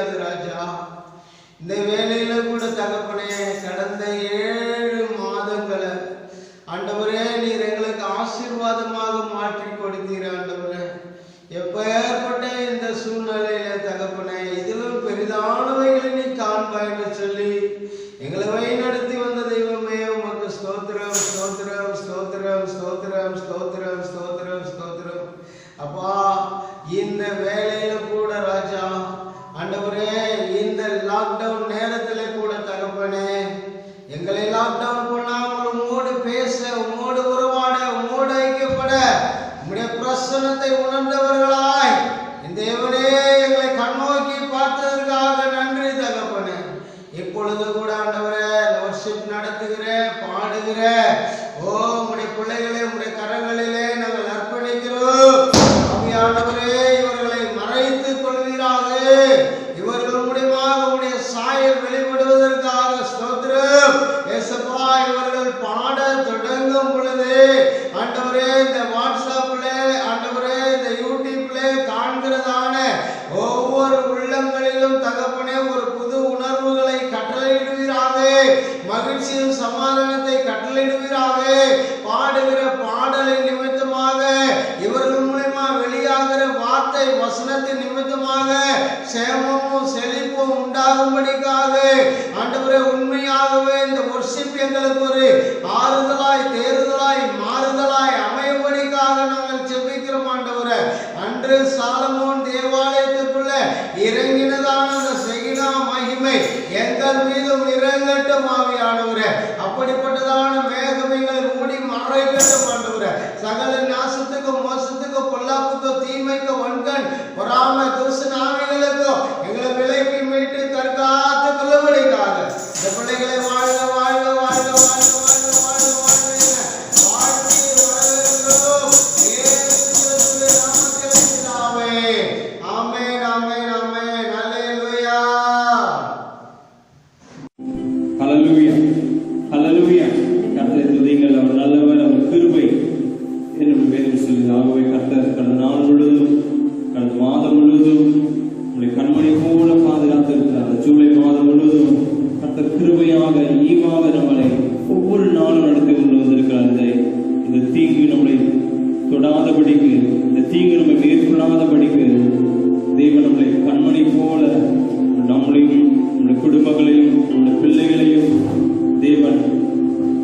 முடியாது ராஜா. இந்த வேலையில கூட தகப்பனே கடந்த 7 மாதங்களை ஆண்டவரே நீர் எங்களுக்கு ஆசீர்வாதமாக மாற்றி கொடுத்தீர் ஆண்டவரே. எப்பேற்பட்ட இந்த சூழ்நிலையில தகப்பனே இதிலும் பெரிதானவைகளை நீ காண்பாய் என்று சொல்லி எங்களை வழிநடத்தி வந்த தெய்வமே உமக்கு ஸ்தோத்திரம் ஸ்தோத்திரம் ஸ்தோத்திரம் ஸ்தோத்திரம் ஸ்தோத்திரம் ஸ்தோத்திரம் ஸ்தோத்திரம். அப்பா இந்த வேலையில கூட ராஜா ஆண்டவரே இந்த லாக்டவுன் நேரத்துல கூட தகப்பனே எங்களை லாக்டவுன் பண்ணாமல் உம்மோடு பேச, உம்மோடு உறவாட, உம்மோடு ஐக்கியப்பட, உம்முடைய பிரசன்னத்தை உணர்ந்தவர்களாய் இந்த தேவனே எங்களை கண்ணோக்கி பார்த்ததற்காக நன்றி தகப்பனே. இப்பொழுது கூட ஆண்டவரே வர்ஷிப் நடத்துகிற பாடுகிற உம்முடைய பிள்ளைகளே உம்முடைய கரங்களிலே நாங்கள் அர்ப்பணிக்கிறோம். ஆவியானவரே இவர்களை மறைத்துக் கொள்வீராக. இவர்கள் மூலமாக உம்முடைய சாயல் வெளிப்படுவதற்காக ஸ்தோத்திரம் ஏசப்பா. இவர்கள் பாட தொடங்கும் பொழுது ஆண்டவரே இந்த வாட்ஸ்அப்ல ஆண்டவரே இந்த யூடியூப்ல காண்கிறதான ஒவ்வொரு உள்ளங்களிலும் தகப்பனே ஒரு புது உணர்வுகளை கட்டளையிடுவீராக. மகிழ்ச்சியும் சமாதானத்தை கட்டளையிடுவீராக. பாடுகிற பாடலின் நிமித்தமாக இவர்கள் மூலமா வெளியாகிற வார்த்தை வசனத்தின் நிமித்தமாக சேமமும் செழிப்பும் உண்டாகும்படிக்காக ஆண்டவரே உண்மையாகவே இந்த வர்ஷிப் எங்களுக்கு ஒரு ஆறுதலாய் தேறுதலாய் மாறுதலாய் அமையும்படிக்காக நாங்கள் செபிக்கிறோம் ஆண்டவரே. அன்று சாலமோன் தேவாலயத்துக்குள்ள இறங்கினதான அந்த செகினா மகிமை எங்கள் மீதும் இறங்கட்டும் ஆவியானவரே. அப்படிப்பட்டதான மேகம் எங்களை மூடி மறைக்கட்டும் ஆண்டவரே. சகல நாசத்துக்கும் மோசத்துக்கும் பொல்லாப்புக்கும் தீமைக்கும் வன்கண் பொறாமை தூசண ஆவிகளுக்கும் எங்களை விலைக்கு மீட்டு தற்காத்து கொள்ளும்படிக்காக இந்த பிள்ளைகளை வாழ்க வாழ்க வாழ்க வாழ்க வாழ்க வாழ்க வாழ்க வாழ்த்தி வரவேற்கிறோம். இயேசுவின் நாமத்தில் பிதாவே. ஆமென் ஆமென் ஆமென். ஹல்லேலூயா ஹல்லேலூயா ஹல்லேலூயா. கர்த்தரை துதியுங்கள், அவர் நல்லவர், அவர் கிருபை என்னும் வேதம் சொல்லுது. ஆகவே கர்த்தர் கடந்த நாள் முழுவதும் கடந்த மாதம் முழுவதும் உங்களுடைய கண்மணி போல பாதுகாத்து இருக்கிறார். ஜூலை மாதம் முழுவதும் கர்த்தர் கிருபையாக ஈவாக நம்மளை ஒவ்வொரு நாளும் நடத்தி கொண்டு வந்திருக்கிறார். இந்த தீங்கு நம்மளை தொடாதபடிக்கு, இந்த தீங்கு நம்மை மேற்கொள்ளாதபடிக்கு தேவன் நம்மளை கண்மணி போல நம்மளையும் நம்முடைய குடும்பங்களையும் நம்முடைய பிள்ளைகளையும் தேவன்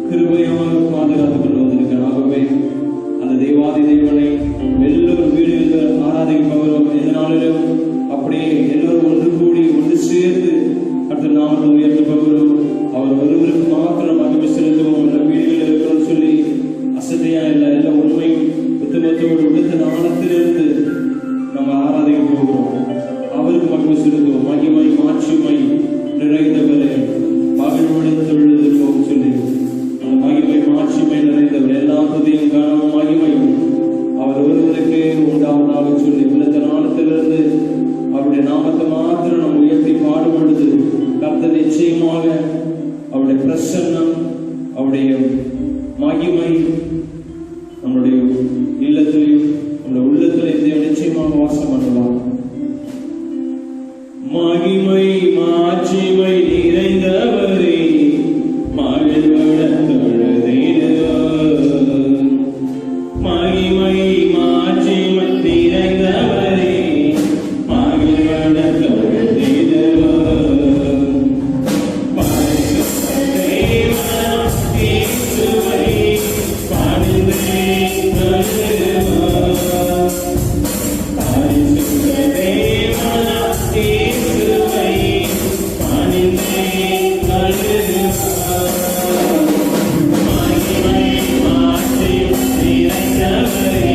கிருபையாக பாதுகாத்துக் கொண்டு வந்திருக்கிறார். ஆகவே அந்த தேவாதி தேவனை எல்லோரும் வீடுகளில் ஆராதிப்பவரும் எந்த நாளிலும் அப்படியே எல்லோரும் ஒன்று கூடி ஒன்று சேர்ந்து அடுத்த நாமத்தை உயர்த்துபவரும் அவர் ஒருவருக்கு மாத்திரம் மகிமை செலுத்துவோம். என்ற வீடுகளில் இருக்கிறோம் சொல்லி அசதியா இல்லை, எல்லா உண்மையும் புத்தகத்தோடு உடுத்த நாளத்திலிருந்து நம்ம ஆராதிக்க போகிறோம். அவருக்கு மகிமை செலுத்துவோம். மகிமை மாட்சிமை நிறைந்தவரே மகிழ்வுடன் தொழுதுவோம் சொல்லி அந்த மகிமை மாட்சிமை நிறைந்தவர் எல்லா துதியும் காணவும் மகிமையும் அவர் ஒருவருக்கே உண்டாவதாக சொல்லி விழுந்த நாளத்திலிருந்து அவருடைய நாமத்தை மாத்திரம் நம்ம உயர்த்தி பாடும் பொழுது கர்த்தர் நிச்சயமாக அவருடைய பிரசன்னம் அவருடைய மகிமை நம்முடைய இல்லத்திலையும் நம்முடைய உள்ளத்திலையும் நிச்சயமாக வாசம் பண்ணுவார். மகிமை மாட்சிமை நிறைந்தவரே மகிழ்வுடன் தொழுதிடுவோம். மகிமை மாட்சிமை நிறைந்தவரே மகிழ்வுடன் தொழுதிடுவோம். பரிசுத்த தேவன் இயேசுவை பணிந்து தொழுதிடுவோம். பரிசுத்த தேவன் இயேசுவை பணிந்து தொழுதிடுவோம். மகிமை மாட்சிமை நிறைந்தவரே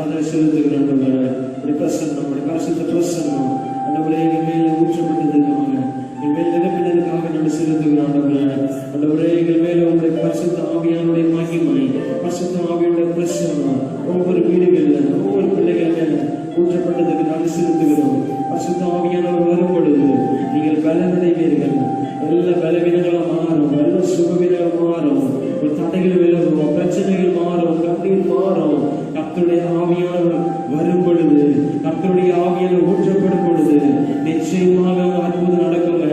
கர்த்தரை செலுத்துகிறோம் ஆண்டவரே. உடைய பிரசன்னம், உடைய பரிசுத்த பிரசன்னம் ஆண்டவரே எங்கள் மேல ஊற்றப்பட்டதுக்காக, எங்கள் மேல் நிரப்பினதுக்காக நாங்கள் செலுத்துகிறோம் ஆண்டவரே. ஆண்டவரே எங்கள் மேல உங்களுடைய பரிசுத்த ஆவியானுடைய மகிமை, பரிசுத்த ஆவியானுடைய பிரசன்னம் ஒவ்வொரு வீடுகளில் ஒவ்வொரு பிள்ளைகள் மேல ஊற்றப்பட்டதுக்கு நாங்கள் செலுத்துகிறோம். பரிசுத்த ஆவியானவர் வரும் பொழுது நீங்கள் பலனடைவீர்கள். எல்லா பலவீனங்களும் மாறும், எல்லா சுகவீனங்களும் மாறும், ஒரு தடைகள் விலகும், பிரச்சனைகள் மாறும், கண்ணீர் மாறும். கர்த்தருடைய ஆவியானவர் வரும் பொழுது, கர்த்தருடைய ஆவியானவர் ஊற்றப்படும் பொழுது நிச்சயமாக அற்புதம் நடக்குங்க.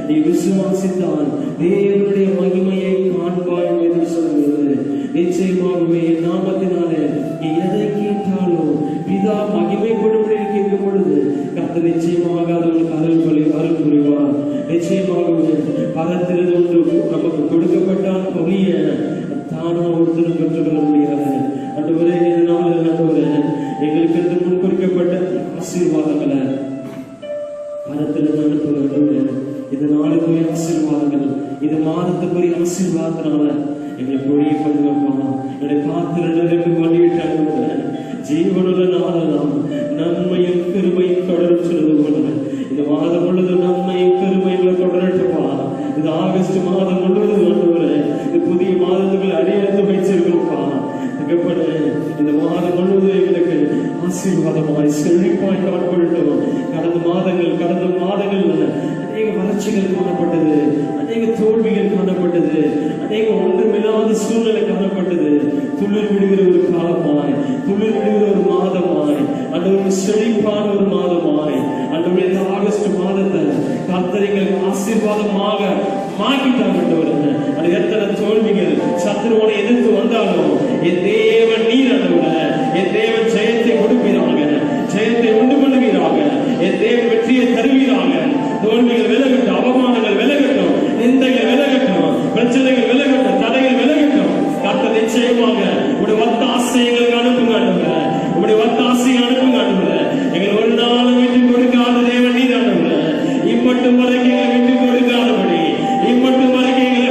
நீ விசுவாசித்தால் தேவனுடைய மகிமையை காண்பாய் என்று சொல்கிறது. நிச்சயமாகவே என் நாமத்தினாலே நீ எதை கேட்டாலும் பிதா மகிமைப்படும் கேட்கும் பொழுது கர்த்தர் நிச்சயமாக அதற்கு அருள் புரிவார். நிச்சயமாகவே பரத்திலிருந்து ஒன்று நமக்கு கொடுக்கப்பட்டால் பொழிய தானா ஒருத்தரும் பெற்றுக்கொள்ள முடியாது. ஆண்டவரே இதனால ஆண்டவரே எங்களுக்கு முன் குறிக்கப்பட்ட ஆசீர்வாதங்களை பரத்திலிருந்து அனுப்புகிற இந்த நாளுக்குரிய ஆசீர்வாதங்கள், இந்த மாதத்துக்குரிய ஆசீர்வாதத்தினால எங்களுக்கு ஒழிய பண்ணுவப்பா. என்னுடைய பாத்திரங்களுக்கு வழிவிட்டாங்க ஜீவனுள்ள நாளெல்லாம் நன்மையும் பெருமையும் தொடரும் சொல்வது போல இந்த மாதம் முழுவதும் நன்மையும் பெருமையும் தொடரட்டுப்பா. இது ஆகஸ்ட் மாதம் முழுவதும் ஆண்டவரே இந்த புதிய மாதத்துக்குள் அடியெடுத்து வைச்சிருக்கிறோம்ப்பா. இந்த மாதம் முழுவதும் எங்களுக்கு ஆசீர்வாதமாய் செழிப்பாய் காணப்படட்டும். கடந்த மாதங்கள் அநேக வறட்சிகள் காணப்பட்டது, அநேக தோல்விகள் காணப்பட்டது, அநேக ஒன்றுமில்லாத சூழ்நிலை காணப்பட்டது. துளிர் விடுகிற ஒரு காலமாய், துளிர் விடுகிற ஒரு மாதமாய், அந்த ஒரு செழிப்பான ஒரு மாதமாய் அன்றைய ஆகஸ்ட் மாதத்தை கர்த்தர்கள் ஆசீர்வாதமாக மாற்றிட்டாங்க. அது எத்தனை தோல்விகள் சத்துருவோனை எதிர்த்து வந்தாலும் என் தேவன் நீர் ஆண்டவரே, என் தேவன் ஜெயத்தை கொடுப்பீராக, ஜெயத்தை உண்டு பண்ணுவீராக, என் தேவன் வெற்றியை தருவீராக. தோல்விகள் விலகட்டும், அவமானங்கள் விலகட்டும், நிந்தைகள் விலகட்டும், பிரச்சனைகள் விலகட்டும், தடைகள் விலகட்டும். கர்த்தர் நிச்சயமாக உடைய ஒத்தாசைகளுக்கு அனுப்புங்க ஆண்டவரே, உடைய ஒத்தாசையை அனுப்புங்க ஆண்டவரே. எங்கள் ஒரு நாளும் விட்டு கொடுக்காத தேவன் நீர் ஆண்டவரே. இம்மட்டும் வரைக்கும் எங்களை விட்டு கொடுக்காதபடி, இம்மட்டும் வரைக்கும் எங்களை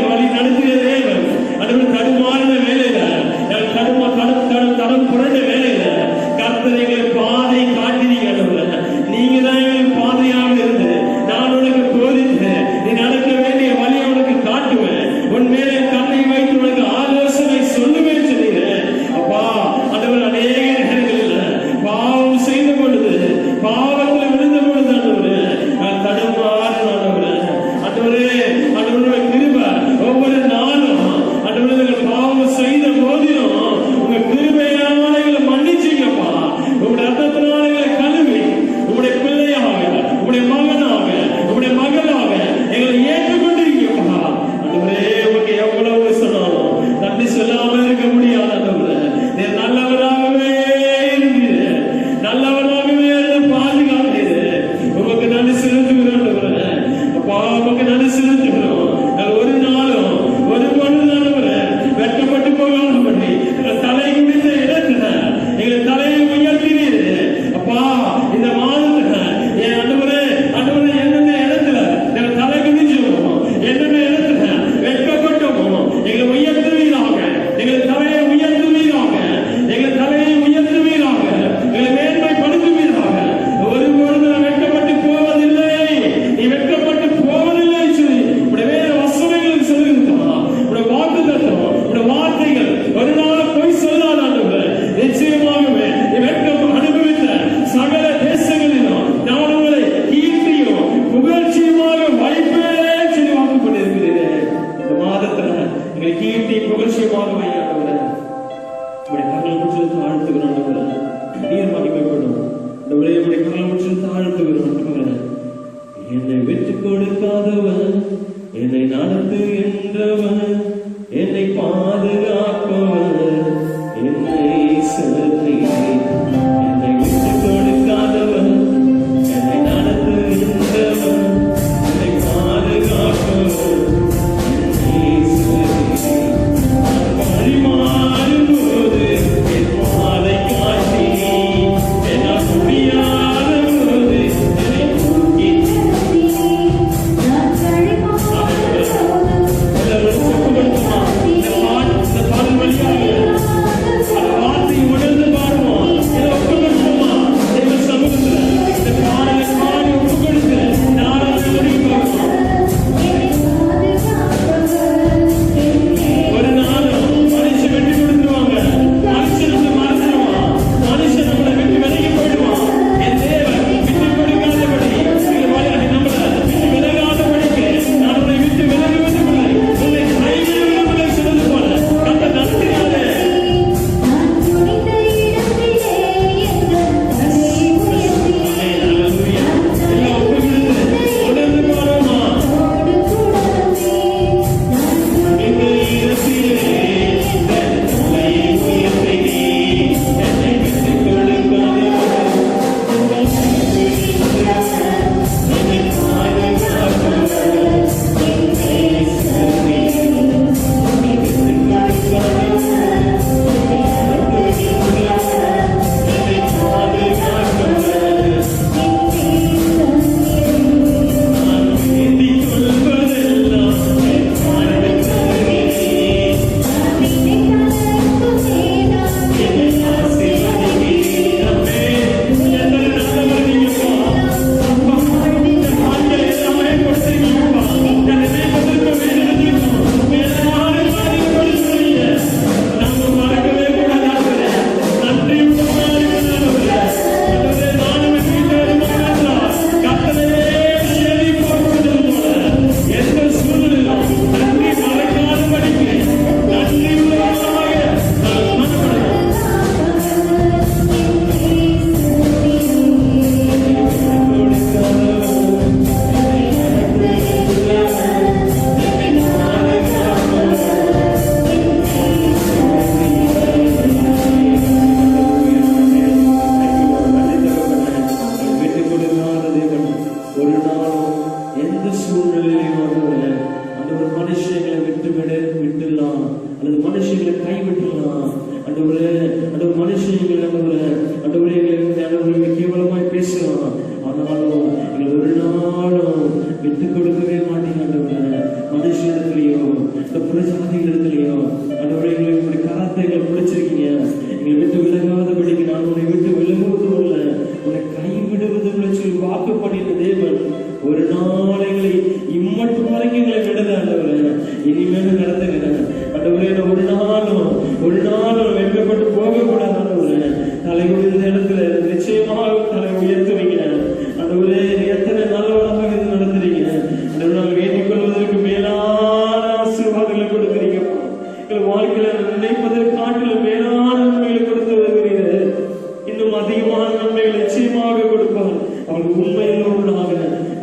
இன்னும் அதிகமான நன்மைகளை நிச்சயமாக கொடுப்பார். அவர்கள் உண்மையுள்ளவர்களாக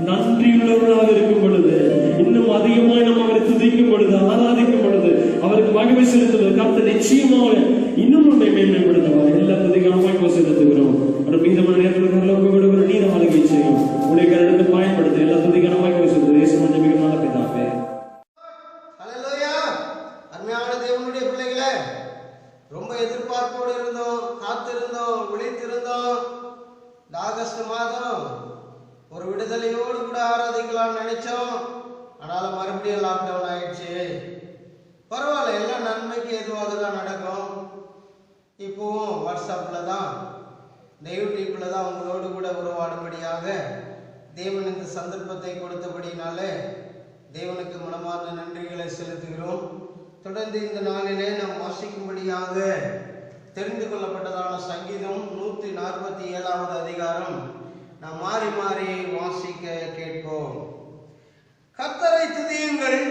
நன்றியுள்ளவர்களாக இருக்கும் பொழுது, இன்னும் அதிகமாக நம்ம அவரை துதிக்கும் பொழுது, ஆராதிக்கும் பொழுது, அவருக்கு மகிமை செலுத்துவது கர்த்தர் நிச்சயமாக இன்னும் நம்மை மேன்மைப்படுத்துவார். எல்லா துதிகரமாக செலுத்துகிறோம். மீதமான நேரத்தில் நீர் ஆளுகை செய்யும் உடைய கருத்து பயன்படுத்த எல்லா துதிகரமாக செலுத்துவது இயேசு மிக நல்ல பிதாவே. ஹல்லேலூயா. அருமையான தேவனுடைய பிள்ளைகளே, ரொம்ப எதிர்பார்ப்போடு இருந்தோம், காத்திருந்தோம், விழித்திருந்தோம். இந்த ஆகஸ்ட் மாதம் ஒரு விடுதலையோடு கூட ஆராதிக்கலாம்னு நினைச்சோம். ஆனாலும் மறுபடியும் லாக்டவுன் ஆயிடுச்சு. பரவாயில்ல, எல்லாம் நன்மைக்கு எதுவாக தான் நடக்கும். இப்போவும் வாட்ஸ்அப்பில் தான், இந்த யூடியூப்ல தான் உங்களோடு கூட உறவாடும்படியாக தேவன் இந்த சந்தர்ப்பத்தை கொடுத்தபடினாலே தேவனுக்கு மனமார்ந்த நன்றிகளை செலுத்துகிறோம். தொடர்ந்து இந்த நாளிலே நாம் வாசிக்கும்படியாக தெரிந்து கொள்ளப்பட்டதான சங்கீதம் 147வது அதிகாரம் நாம் மாறி மாறி வாசிக்க கேட்போம். கர்த்தரை துதியுங்கள்,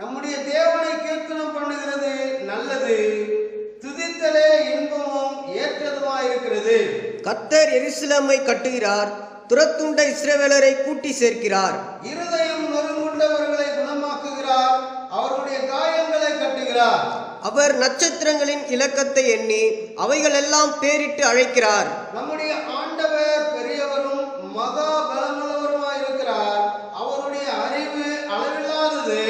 நம்முடைய தேவனை கீர்த்தனம் பண்ணுகிறது நல்லது, துதித்தலே இன்பமும் ஏற்றதுமாயிருக்கிறது. கர்த்தர் எருசலேமை கட்டுகிறார், துரத்துண்ட இஸ்ரவேலரை கூட்டி சேர்க்கிறார். இருதயம் நொறுங்குண்டவர்களை குணமாக்குகிறார், அவருடைய காயங்களை கட்டுகிறார். அவர் நட்சத்திரங்களின் இலக்கத்தை எண்ணி அவைகள் எல்லாம் பேரிட்டு அழைக்கிறார். நம்முடைய ஆண்டவர் பெரியவரும் மகா பலமுள்ளவருமாயிருக்கிறார், அவருடைய அறிவு அளவில்லாதது.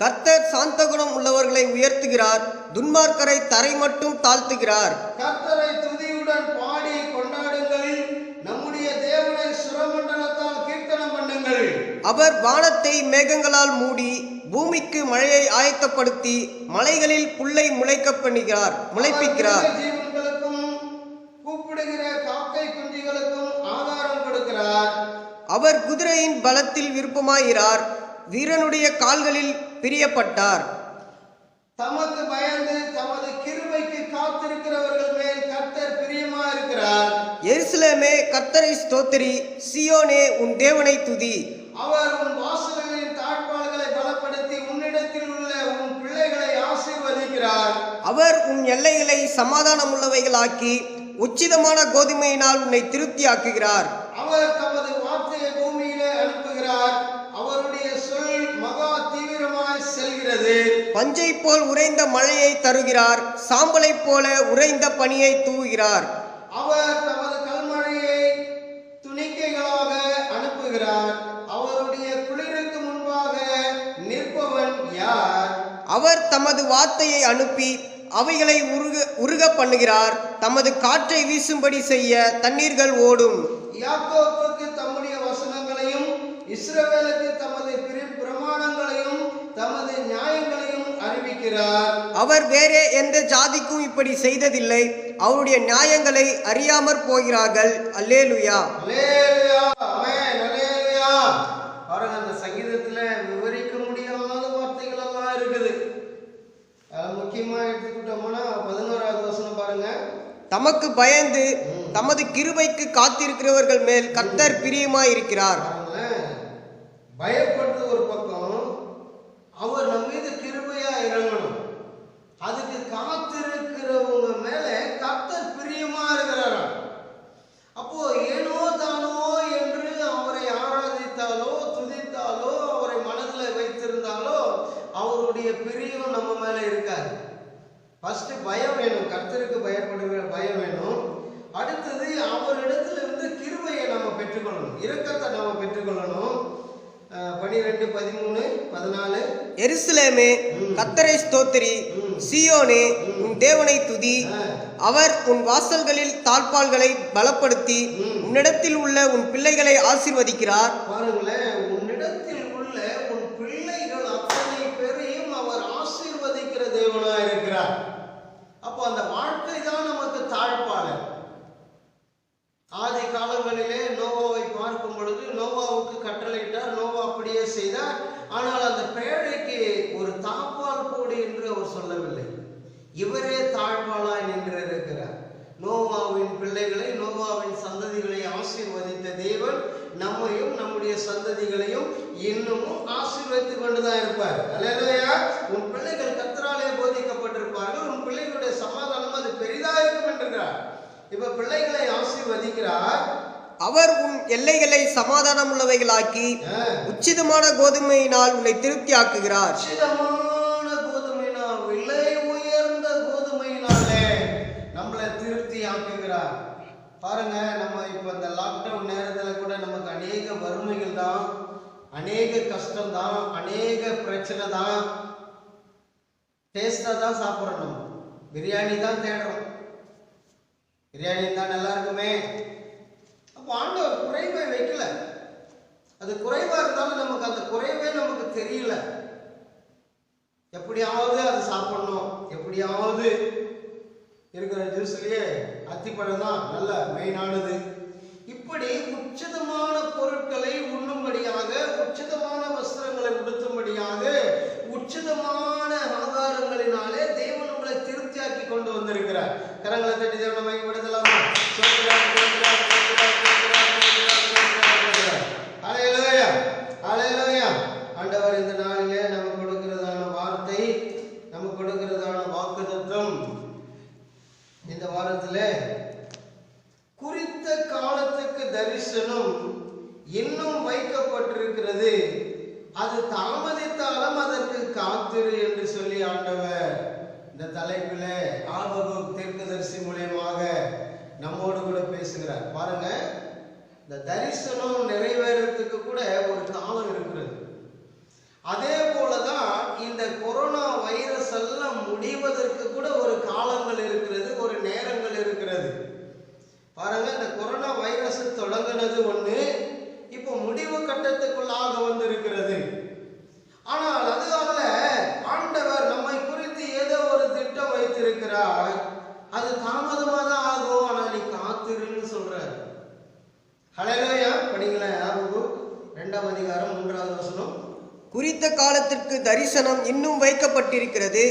கர்த்தர் சாந்த குணம் உள்ளவர்களை உயர்த்துகிறார், துன்மார்க்கரை தரை மட்டும் தாழ்த்துகிறார். கர்த்தரை துதியுடன் பாடி கொண்டாடுங்கள், நம்முடைய தேவனை சுரமண்டலத்தால் கீர்த்தனம் பண்ணுங்கள். அவர் வானத்தை மேகங்களால் மூடி பூமிக்கு மழையை ஆயத்தப்படுத்தி மலைகளில் புல்லை முளைப்பிக்கிறார். ஜீவன்களுக்கும் கூப்பிடுகிற காக்கை குஞ்சுகளுக்கும் ஆகாரம் கொடுக்கிறார். அவர் குதிரையின் பலத்தில் விருப்பமாயிறார், வீரனுடைய கால்களில் பிரியப்பட்டார். தமக்கு பயந்து தமது கிருபைக்கு காத்திருக்கிறவர்கள் மேல் கர்த்தர் பிரியமா இருக்கிறார். எருசலேமே கர்த்தரை ஸ்தோத்திரி, சீயோனே உன் தேவனை துதி. அவர் உன் வாசல்களின் தாழ்பாள்களை பலப்படுத்தி உன்னிடத்தில் உள்ள உன் பிள்ளைகளை ஆசீர்வதிக்கிறார். அவர் உன் எல்லைகளை சமாதானமுள்ளவைகளாக்கி உச்சிதமான கோதுமையினால் உன்னை திருப்தியாக்குகிறார். அவர் தமது வார்த்தையை பூமியிலே அனுப்புகிறார், அவருடைய சொல் மகா தீவிரமாய் செல்கிறது. பஞ்சை போல் உறைந்த மழையை தருகிறார், சாம்பலை போல உறைந்த பனியை தூவுகிறார். அவர் தமது கல்மழையை துணிக்கைகளாக அனுப்புகிறார், அவருடைய குளிருக்கு முன்பாக நிற்பவன் யார்? அவர் தமது வார்த்தையை அனுப்பி அவைகளை உருக பண்ணுகிறார், தமது காற்றை வீசும்படி செய்ய தண்ணீர்கள் ஓடும். யாக்கோபுக்கு தம்முடைய வசனங்களையும் இஸ்ரவேலுக்கு தமது பிரமாணங்களையும் தமது நியாயங்களையும் அறிவிக்கிறார். அவர் வேறே எந்த ஜாதிக்கும் இப்படி செய்ததில்லை, அவருடைய நியாயங்களை அறியாமற் போகிறார்கள். அல்லேலுயா, அல்லேலுயா, ஆமென், அல்லேலுயா. பாருங்க, அந்த சங்கீதத்துல விவரிக்க முடியாத வார்த்தைகள் எல்லாம் இருக்குது. முக்கியமா எடுத்துக்கிட்டோம்னா 11வது வசனம் பாருங்க. தமக்கு பயந்து தமது கிருபைக்கு காத்திருக்கிறவர்கள் மேல் கர்த்தர் பிரியமாயிருக்கிறார். பயப்படுறது ஒரு பக்கம், அவர் நம்ம மீது கிருபையா இறங்கணும். அதுக்கு காத்திருக்கிறவங்க மேல கர்த்தர் பிரியமா இருக்கிறாராம். அப்போ ஏனோ தானோ என்று அவரை ஆராதித்தாலோ துதித்தாலோ அவரை மனதில் வைத்திருந்தாலோ அவருடைய பிரியம் நம்ம மேல இருக்காது. ஃபர்ஸ்ட் பயம் வேணும், கர்த்தருக்கு பயப்படுகிற பயம் வேணும். அடுத்தது அவரிடத்துல இருந்து கிருபையை நம்ம பெற்றுக்கொள்ளணும், இரக்கத்தை நம்ம பெற்றுக்கொள்ளணும். 12, 13, 14. எருசலேமே கர்த்தரை ஸ்தோத்திரி, சீயோனே உன் தேவனை துதி. அவர் உன் வாசல்களில் தாழ்பாள்களை பலப்படுத்தி உன்னிடத்தில் உள்ள உன் பிள்ளைகளை ஆசீர்வதிக்கிறார். பாருங்களேன், உன்னிடத்தில் உள்ள உன் பிள்ளைகள் அத்தனை பேரையும் அவர் ஆசீர்வதிக்கிற தேவனா இருக்கிறார். அப்போ அந்த வாழ்க்கை தான் நமக்கு தாழ்ப்பாளர். ஆதி காலங்களிலே நோவாவை பார்க்கும் பொழுது நோவாவுக்கு கட்டளையிட்டார், நோவா அப்படியே செய்தார். ஆனால் அந்த பேழைக்கு ஒரு தாழ்பால் போடு என்று அவர் சொல்லவில்லை, இவரே தாழ்பாலாய் நின்று இருக்கிறார். நோவாவின் பிள்ளைகளை, நோவாவின் சந்ததிகளை ஆசீர்வதித்த தேவன் நம்மையும் நம்முடைய சந்ததிகளையும் இன்னமும் ஆசீர்வதித்துக் கொண்டுதான் இருப்பார். அல்லேலூயா. உன் பிள்ளைகள் கர்த்தராலே போதிக்கப்பட்டிருப்பார்கள், உன் பிள்ளைகளுடைய சமாதானம் அது பெரிதா இருக்கும் என்றார். இப்ப பிள்ளைகளை ஆசீர்வதிக்கிறார். அவர் உன் எல்லைகளை சமாதானம் உள்ளவைகளாக்கி உச்சிதமான கோதுமையினால் உன்னை திருப்தியாக்குகிறார். உச்சிதமான கோதுமையினால், விலை உயர்ந்த கோதுமையினாலே நம்மளை திருப்தி ஆக்குகிறார். பாருங்க, நம்ம இப்ப இந்த லாக்டவுன் நேரத்துல கூட நமக்கு அநேக வறுமைகள் தான், அநேக கஷ்டம் தான், அநேக பிரச்சனை தான். டேஸ்டா தான் சாப்பிட்றோம், நம்ம பிரியாணி தான் தேடுறோம், பிரியாணி தான் நல்லா இருக்குமே. அப்போ ஆண்டவர் குறைவை வைக்கல. அது குறைவா இருந்தாலும் நமக்கு அந்த குறைவே நமக்கு தெரியல. எப்படியாவது அது சாப்பிடணும், எப்படியாவது இருக்கிற ஜூஸ்லயே அத்திப்பழம் தான் நல்ல மெயினானது. இப்படி உச்சிதமான பொருட்களை உண்ணும்படியாக, உச்சிதமான வஸ்திரங்களை உடுத்தும்படியாக, உச்சிதமான ஆகாரங்களினாலே தேவன் உங்களை திருப்தியாக்கி கொண்டு வந்திருக்கிறார். கரங்களை தட்டி தேவனை மகிமைப்படுத்தலாமா? ஹல்லேலூயா, ஹல்லேலூயா. ஆண்டவர் இந்த நாளிலே நமக்கு கொடுக்கிறதான வார்த்தை, நமக்கு கொடுக்கிறதான வாக்குத்தத்தம், இந்த வாரத்திலே குறித்த காலத்துக்கு தரிசனம் இன்னும் வைக்கப்பட்டிருக்கிறது, அது தாமதித்தாலும் அதற்கு காத்திரு என்று சொல்லி ஆண்டவர் இந்த தலைப்பிலே ஆபகுக் தீர்க்கதரிசி மூலமாக நம்மோடு கூட பேசுகிறார். பாருங்க, இந்த தரிசனம் நிறைவேறதுக்கு கூட ஒரு காலம் இருக்கிறது. அதே போலதான் இந்த கொரோனா வைரஸ் எல்லாம் முடிவதற்கு கூட ஒரு காலங்கள் இருக்கிறது, ஒரு நேரங்கள் இருக்கிறது. பாருங்க, இந்த கொரோனா வைரஸ் தொடங்கினது ஒண்ணு, இப்போ முடிவு கட்டத்துக்குள்ளாக வந்து இருக்கிறது. ஆனால் அதனால ஆண்டவர் நம்மை குறித்து ஏதோ ஒரு திட்டம் வைத்திருக்கிறார். அது தாமதமாக தான் ஆகும், ஆனா நீ காத்திருன்னு சொல்றார். ஹல்லேலூயா. படிங்களேன், ஆபகுக் 2ஆம் அதிகாரம் 3வது வசனம். குறித்த காலத்திற்கு தரிசனம் இன்னும் வைக்கப்பட்டிருக்கிறது,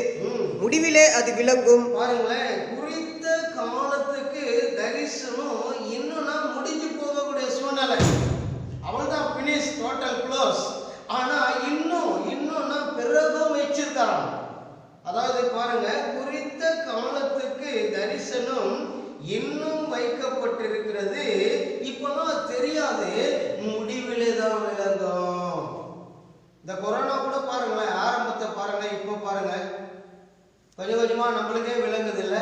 முடிவிலே அது விளங்கும். பாருங்களேன், குறித்த காலத்துக்கு தரிசனம் இன்னும் முடிஞ்சு போகக்கூடிய சூழ்நிலை. அவள்தான் பினிஷ், டோட்டல் க்ளோஸ். ஆனா இன்னும் பிறகும் வச்சிருக்கான். அதாவது பாருங்க, குறித்த காலத்துக்கு தரிசனம் இன்னும் வைக்கப்பட்டிருக்கிறது, இப்பதான் தெரியாது, முடிவிலே தான் விளங்கும். இந்த கொரோனா கூட பாருங்களேன், ஆரம்பத்தை பாருங்க, இப்போ பாருங்க, கொஞ்சம் கொஞ்சமா நம்மளுக்கே விளங்குது இல்ல,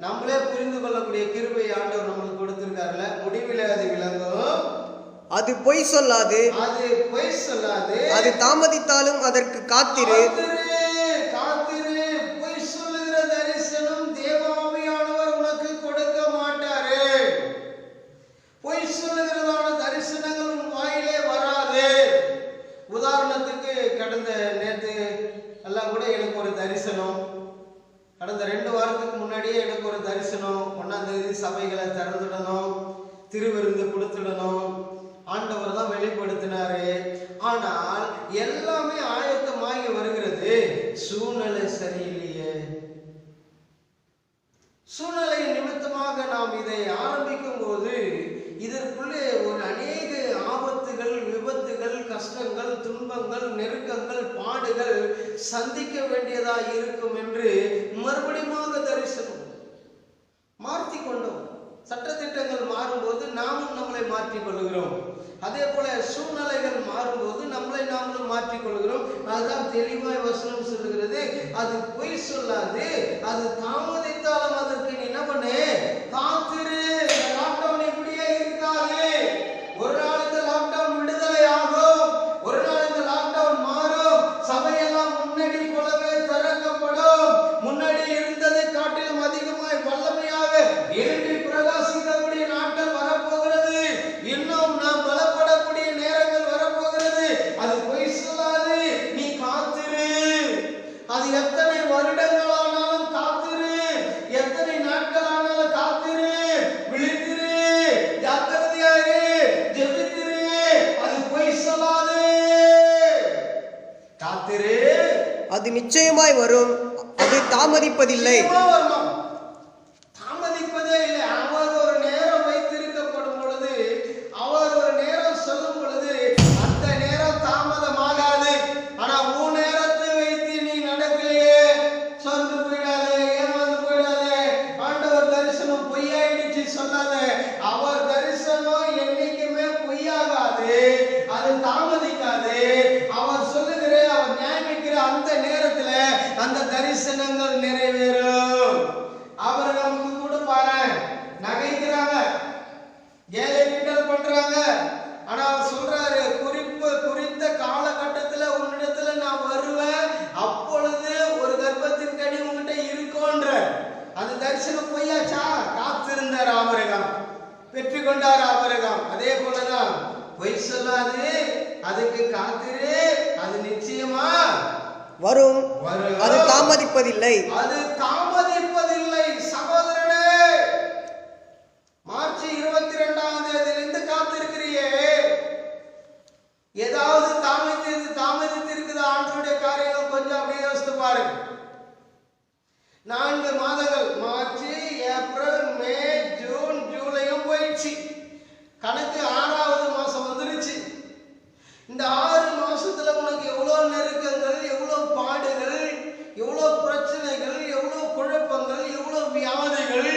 நம்மளே புரிந்து கொள்ளக்கூடிய கிருபை ஆண்டவர் நம்மளுக்கு கொடுத்திருக்காருல்ல. முடிவிலே அது விளங்கும், அது பொய் சொல்லாது, அது பொய் சொல்லாது, அது தாமதித்தாலும் அதற்கு காத்திரு. காத்திரு. பொய் சொல்லுகிற தரிசனம் தேவாவியானவர் உனக்கு கொடுக்க மாட்டாரு. பொய் சொல்லுகிறதான தரிசனங்கள் உன் வாயிலே வராது. உதாரணத்துக்கு நேற்று எல்லாம் கூட எனக்கு ஒரு தரிசனம், கடந்த 2 வாரத்துக்கு முன்னாடியே எனக்கு ஒரு தரிசனம். 1ஆம் தேதி சபைகளை திறந்துடணும், திருவிருந்து கொடுத்துடணும், ஆண்டவர் தான் வெளிப்படுத்தினாரு. ஆனால் எல்லாமே ஆயத்தமாகி வருகிறது, சூழ்நிலை சரியில்லையே. சூழ்நிலை நிமித்தமாக நாம் இதை ஆரம்பிக்கும் போது இதற்குள்ளே ஒரு அநேக ஆபத்துகள், விபத்துகள், கஷ்டங்கள், துன்பங்கள், நெருக்கங்கள், பாடுகள் சந்திக்க வேண்டியதா இருக்கும் என்று மறுபடியும் தரிசனம் மாற்றி கொண்டோம். சட்டத்திட்டங்கள் மாறும்போது நாமும் நம்மளை மாற்றிக் கொள்கிறோம். அதே போல சூழ்நிலைகள் மாறும்போது நம்மளை நாமளும் மாற்றிக் கொள்கிறோம். அதுதான் தெளிவாய் வசனம் சொல்லுகிறது, அது பொய் சொல்லாது, அது தாமதித்தாலும் அதற்கு நீ என்ன பண்ணு, காத்திரு. லாக்டவுன் இப்படியே இருக்காது. ஒரு நாள் இந்த லாக்டவுன் விடுதலை ஆகும், ஒரு நாள் இந்த லாக்டவுன் மாறும், சபையெல்லாம் முன்னாடி போலவே திறக்கப்படும். முன்னாடி இருந்ததை காட்டிலும் அதிகமாய் வல்லமையாக எழுப்பி பிரகாசிக்கக்கூடிய நாட்கள் வரப்போகிறது. இன்னும் நாம் பலப்படக்கூடிய நேரங்கள் வரப்போகிறது. அது பொய் சொல்லாது, நீ காத்திரு. அது எத்தனை வருடங்கள் ஆனாலும் காத்திரு, எத்தனை நாட்கள் ஆனாலும் காத்திரு, விழித்திரு, ஜாக்கிரதையாயிரு, ஜெபித்திரு. அது பொய் சொல்லாது, காத்திரு. அது நிச்சயமாய் வரும், அது தாமதிப்பதில்லை. தாமதிப்பதே இல்லை. அவர் ஒரு நேரம் வைத்திருக்கப்படும் பொழுது, அவர் ஒரு நேரம் சொல்லும் பொழுது அந்த நேரம் தாமதமாகாது. ஆனா உன் நேரத்தை வைத்து நீ நடக்கலையே, சொந்து போயிடாதே, ஏமாந்து போயிடாதே, ஆண்டவர் தரிசனம் பொய்யாயிடுச்சு சொல்லாதே. அவர் தரிசனம் என்னைக்குமே பொய்யாகாது, அது தாமதிக்காது. அவர் சொல்லுகிற, அவர் நியமிக்கிற அந்த நேரத்துல அந்த தரிசனங்கள் நிறைவேறும். அவர் நமக்கு கூட பாரு, நகைக்கிறாங்க, ஏழை கிண்டல் பண்றாங்க. ஆனா அவர் சொல்றாரு, குறித்த காலகட்டத்துல உன்னிடத்துல நான் வருவேன், அப்பொழுது ஒரு கர்ப்பத்தின் கனி உங்ககிட்ட இருக்கும்ன்ற அந்த தரிசனம் பொய்யாச்சா? காத்திருந்தார் ஆபிரகாம், பெற்றுக்கொண்டார் ஆபிரகாம். அதே போலதான் பொய் சொல்லாது, அதுக்கு காத்திரு, அது நிச்சயமா வரும், அது தாமதிப்பதில்லை, அது தாமதிப்பதில்லை. சகோதரனே, மார்ச் 22ஆம் தேதியிலிருந்து காத்திருக்கிறியே, ஏதாவது தாமதித்து இருக்குது ஆண்டவருடைய காரியங்கள்? கொஞ்சம் அப்படியே யோசித்து பாருங்க. 4 மாதங்கள், மார்ச், ஏப்ரல், மே, ஜூன், ஜூலையும் போயிடுச்சு. கணக்கு 6வது மாசம் வந்துருச்சு. இந்த 6 மாசத்துல உனக்கு எவ்வளவு நெருக்கங்கள், எவ்வளவு பாடுகள், எவ்வளவு பிரச்சனைகள், எவ்வளவு குழப்பங்கள், எவ்வளவு வியாதிகள்.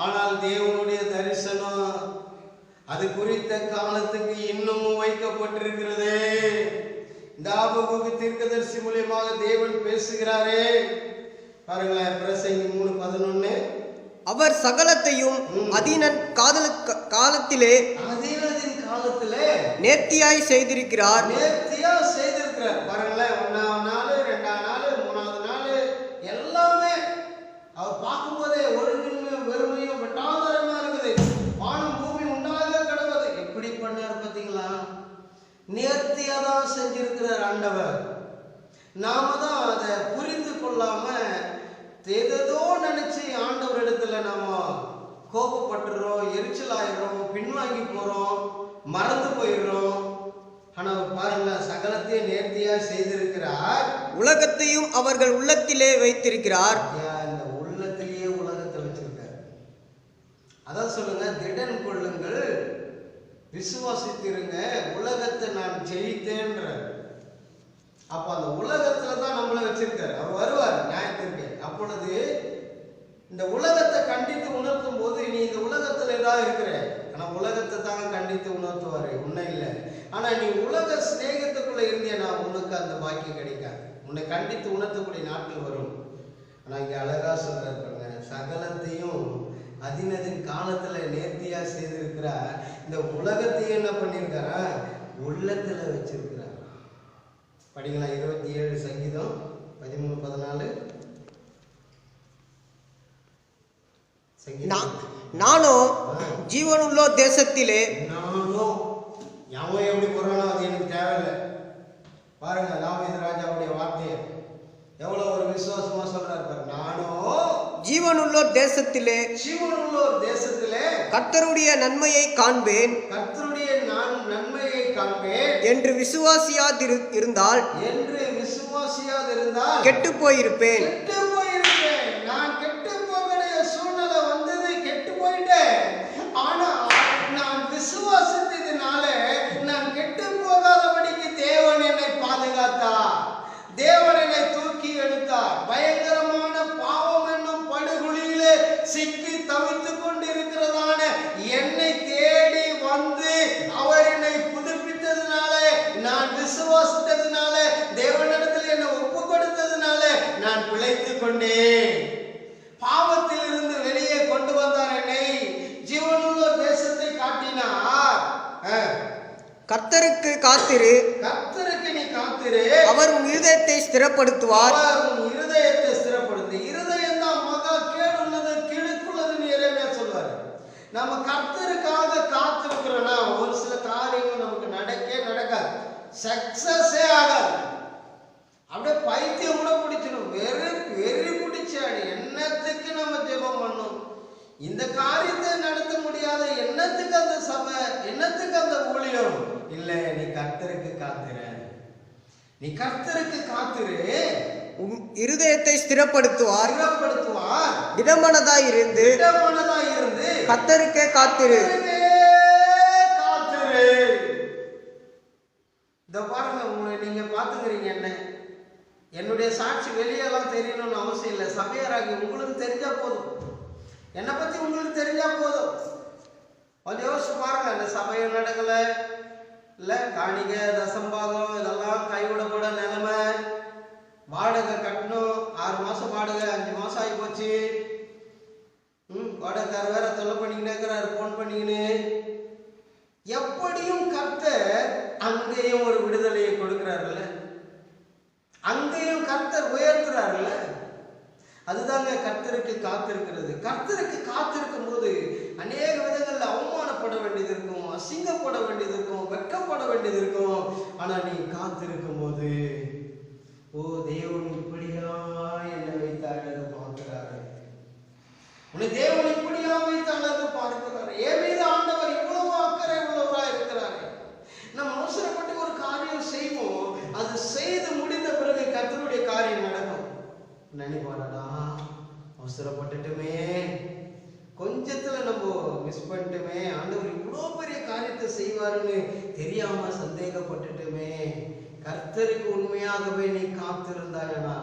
ஆனால் தேவனுடைய தரிசனம் அது குறித்த காலத்துக்கு இன்னமும் வைக்கப்பட்டிருக்கிறது. இந்த ஆபகுக்கு தீர்க்கதரிசி மூலமாக தேவன் பேசுகிறாரே. பாருங்களேன், பிரசங்கி 3:11. அவர் சகலத்தையும் அதீனன் காலத்திலே நேர்த்தியாய் செய்திருக்கிறார். பாருங்களேன், 1ஆம் நாள், 2ஆம் நாள், 3ஆவது நாள் எல்லாமே அவர் பார்க்கும் போதே ஒழுங்கின்மையும் வெறுமையும் வெட்டாந்தரமா இருக்குது. வானம் பூமி உண்டாக கிடவது. எப்படி பண்ணார் பார்த்தீங்களா? நேர்த்தியா தான் செஞ்சிருக்கிறார் ஆண்டவர். நாம தான் அதை புரிந்து கொள்ளாம ஏதோ நினைச்சு ஆண்டவர் இடத்துல நம்ம கோபப்பட்டுறோம், எரிச்சல் ஆயிடுறோம், பின்வாங்கி போறோம், மறந்து போயிடுறோம். ஆனா பாருங்க, சகலத்தையும் நேர்த்தியா செய்திருக்கிறார். உலகத்தையும் அவர்கள் உள்ளத்திலே வைத்திருக்கிறார். இந்த உள்ளத்திலேயே உலகத்தை வச்சிருக்கார். அதான் சொல்லுங்க, திடன் கொள்ளுங்கள், விசுவாசித்திருங்க, உலகத்தை நான் ஜெயித்தேன்ற. அப்ப அந்த உலகத்துல தான் நம்மள வச்சிருக்காரு. அவர் வருவார் நியாயத்திற்கு. அப்பொழுது இந்த உலகத்தை கண்டித்து உணர்த்தும் போது, நீ இந்த உலகத்துல தான் இருக்கிற, ஆனா உலகத்தை தான் கண்டித்து உணர்த்துவாரு, உன்னை இல்லை. ஆனா நீ உலக சிநேகத்துக்குள்ள இருந்தேனா உனக்கு அந்த பாக்கியம் கிடைக்காது. உன்னை கண்டித்து உணர்த்தக்கூடிய நாட்கள் வரும். ஆனா இங்க அழகா சொல்றாங்க, சகலத்தையும் அதினதின் காலத்துல நேர்த்தியா செய்திருக்கிறார். இந்த உலகத்தையும் என்ன பண்ணிருக்காரா? உள்ளத்துல வச்சிருக்கிறார். படிங்களா, 27 சங்கீதம் 13-14. நானோ ஜீவனுள்ள தேசத்திலே, நானோ யாவும் எப்படி போறானோ அது எனக்கு தேவையில்லை. பாருங்க, தாவீது ராஜாவுடைய வார்த்தையை எவ்வளவு ஒரு விசுவாசமா சொல்றாரு பாரு. நானோ ஜீவனுள்ளோர் தேசத்திலே, ஜீவனுள்ளோர் தேசத்திலே கர்த்தருடைய நன்மையை காண்பேன், கர்த்தருடைய நன்மையை காண்பேன் என்று விசுவாசியாதிருந்தால், கெட்டு போயிருப்பேன். நான் கெட்டு போகக்கூடிய சூழ்நிலை வந்தது, கெட்டு போயிட்டேன். ஆனா நான் விசுவாசித்ததுனால நான் கெட்டு போகாதபடிக்கு தேவன் என்னை பாதுகாத்தார். தேவன் என்னை தூக்கி எடுத்தார். பயங்கரமான பாவம் என்னும் படுகுழியிலே சிக்கி தவித்துக் கொண்டிருக்கிறதான என்னை தேடி வந்து அவர் என்னை புதுப்பித்ததுனால, நான் விசுவாசித்ததுனால, தேவனிடத்தில் என்னை ஒப்பு கொடுத்ததுனால நான் பிழைத்துக் கொண்டேன். பாவத்தில் இருந்து வெளியே கொண்டு வந்தார், என்னை ஜீவனுள்ள தேசத்தை காட்டினார். கர்த்தருக்கு காத்திரு, கர்த்தருக்கு நீ காத்திரு, அவர் உன் இருதயத்தை ஸ்திரப்படுத்துவார். இருதயத்தை ஸ்திரப்படுத்து. இருதயம் தான் மகா கேடுள்ளது, கிடுக்குள்ளதுன்னு எரேமியா சொல்வாரு. நம்ம கர்த்தருக்காக காத்திருக்கிறோம்னா ஒரு சில காரியங்கள் நமக்கு நடக்காது, சக்சஸே ஆகாது. அப்படியே பைத்தியம் கூட பிடிச்சிடும், வெறி பிடிச்சாடு. என்னத்துக்கு நம்ம ஜெபம் பண்ணணும்? இந்த காரியத்தை நடத்த முடியாத என்னத்துக்கு அந்த சபை, என்னத்துக்கு அந்த ஊழியம்? இல்ல, நீ கர்த்தருக்கு காத்திரு, நீ கர்த்தருக்கு காத்திரு. இருதயத்தை ஸ்திரப்படுத்துவார். திடமனதாய் இருந்து கர்த்தருக்கே காத்திரு. இந்த பாருங்க, நீங்க பாத்துக்கிறீங்க என்ன, என்னுடைய சாட்சி வெளியெல்லாம் தெரியணும்னு அவசியம் இல்லை. சபையாராகி உங்களுக்கு தெரிஞ்சா போதும், என்னை பத்தி உங்களுக்கு தெரிஞ்சா போதும். கொஞ்சம் யோசிச்சு பாருங்க, அந்த சபையும் நடக்கல, இல்ல காணிக்க தசம்பாகம் இதெல்லாம் கைவிடப்பட நிலைமை, வாடகை கட்டணும், 6 மாசம் வாடகை 5 மாசம் ஆகி போச்சு. வாடகைக்கார வேற தொல்லை பண்ணிக்கினே இருக்கிறாரு, போன் பண்ணிக்கின்னு. எப்படியும் கர்த்தர் அங்கேயும் ஒரு விடுதலையை கொடுக்கிறாருல்ல, அங்கேயும் கர்த்தர் உயர்த்துறாருல்ல. அதுதாங்க கர்த்தருக்கு காத்திருக்கிறது. கர்த்தருக்கு காத்திருக்கும் போது அநேக விதங்கள்ல அவமானப்பட வேண்டியது இருக்கும், அசிங்கப்பட வேண்டியது இருக்கும், வெட்கப்பட வேண்டியது இருக்கும். ஆனா நீ காத்திருக்கும் போது, ஓ தேவன் இப்படியா என்னை வைத்து அழகு பார்க்கிறாரு, உன்னை தேவன் இப்படியா வைத்து அழகு பார்க்கிறாரு, என் மீது ஆண்டவர் இவ்வளவு அக்கறை உள்ளவரா இருக்கிறாரு. நம்ம அவசரப்பட்டு ஒரு காரியம் செய்வோம், அது செய்து முடிந்த பிறகு கர்த்தருடைய காரியம் நடக்கும். நினைப்பாடா அவசரப்பட்டுட்டுமே, கொஞ்சத்துல நம்ம மிஸ் பண்ணிட்டுமே, ஆண்டவர் இவ்வளவு பெரிய காரியத்தை செய்வாருன்னு தெரியாம சந்தேகப்பட்டுட்டுமே. கர்த்தருக்கு உண்மையாகவே நீ காத்திருந்தாயனா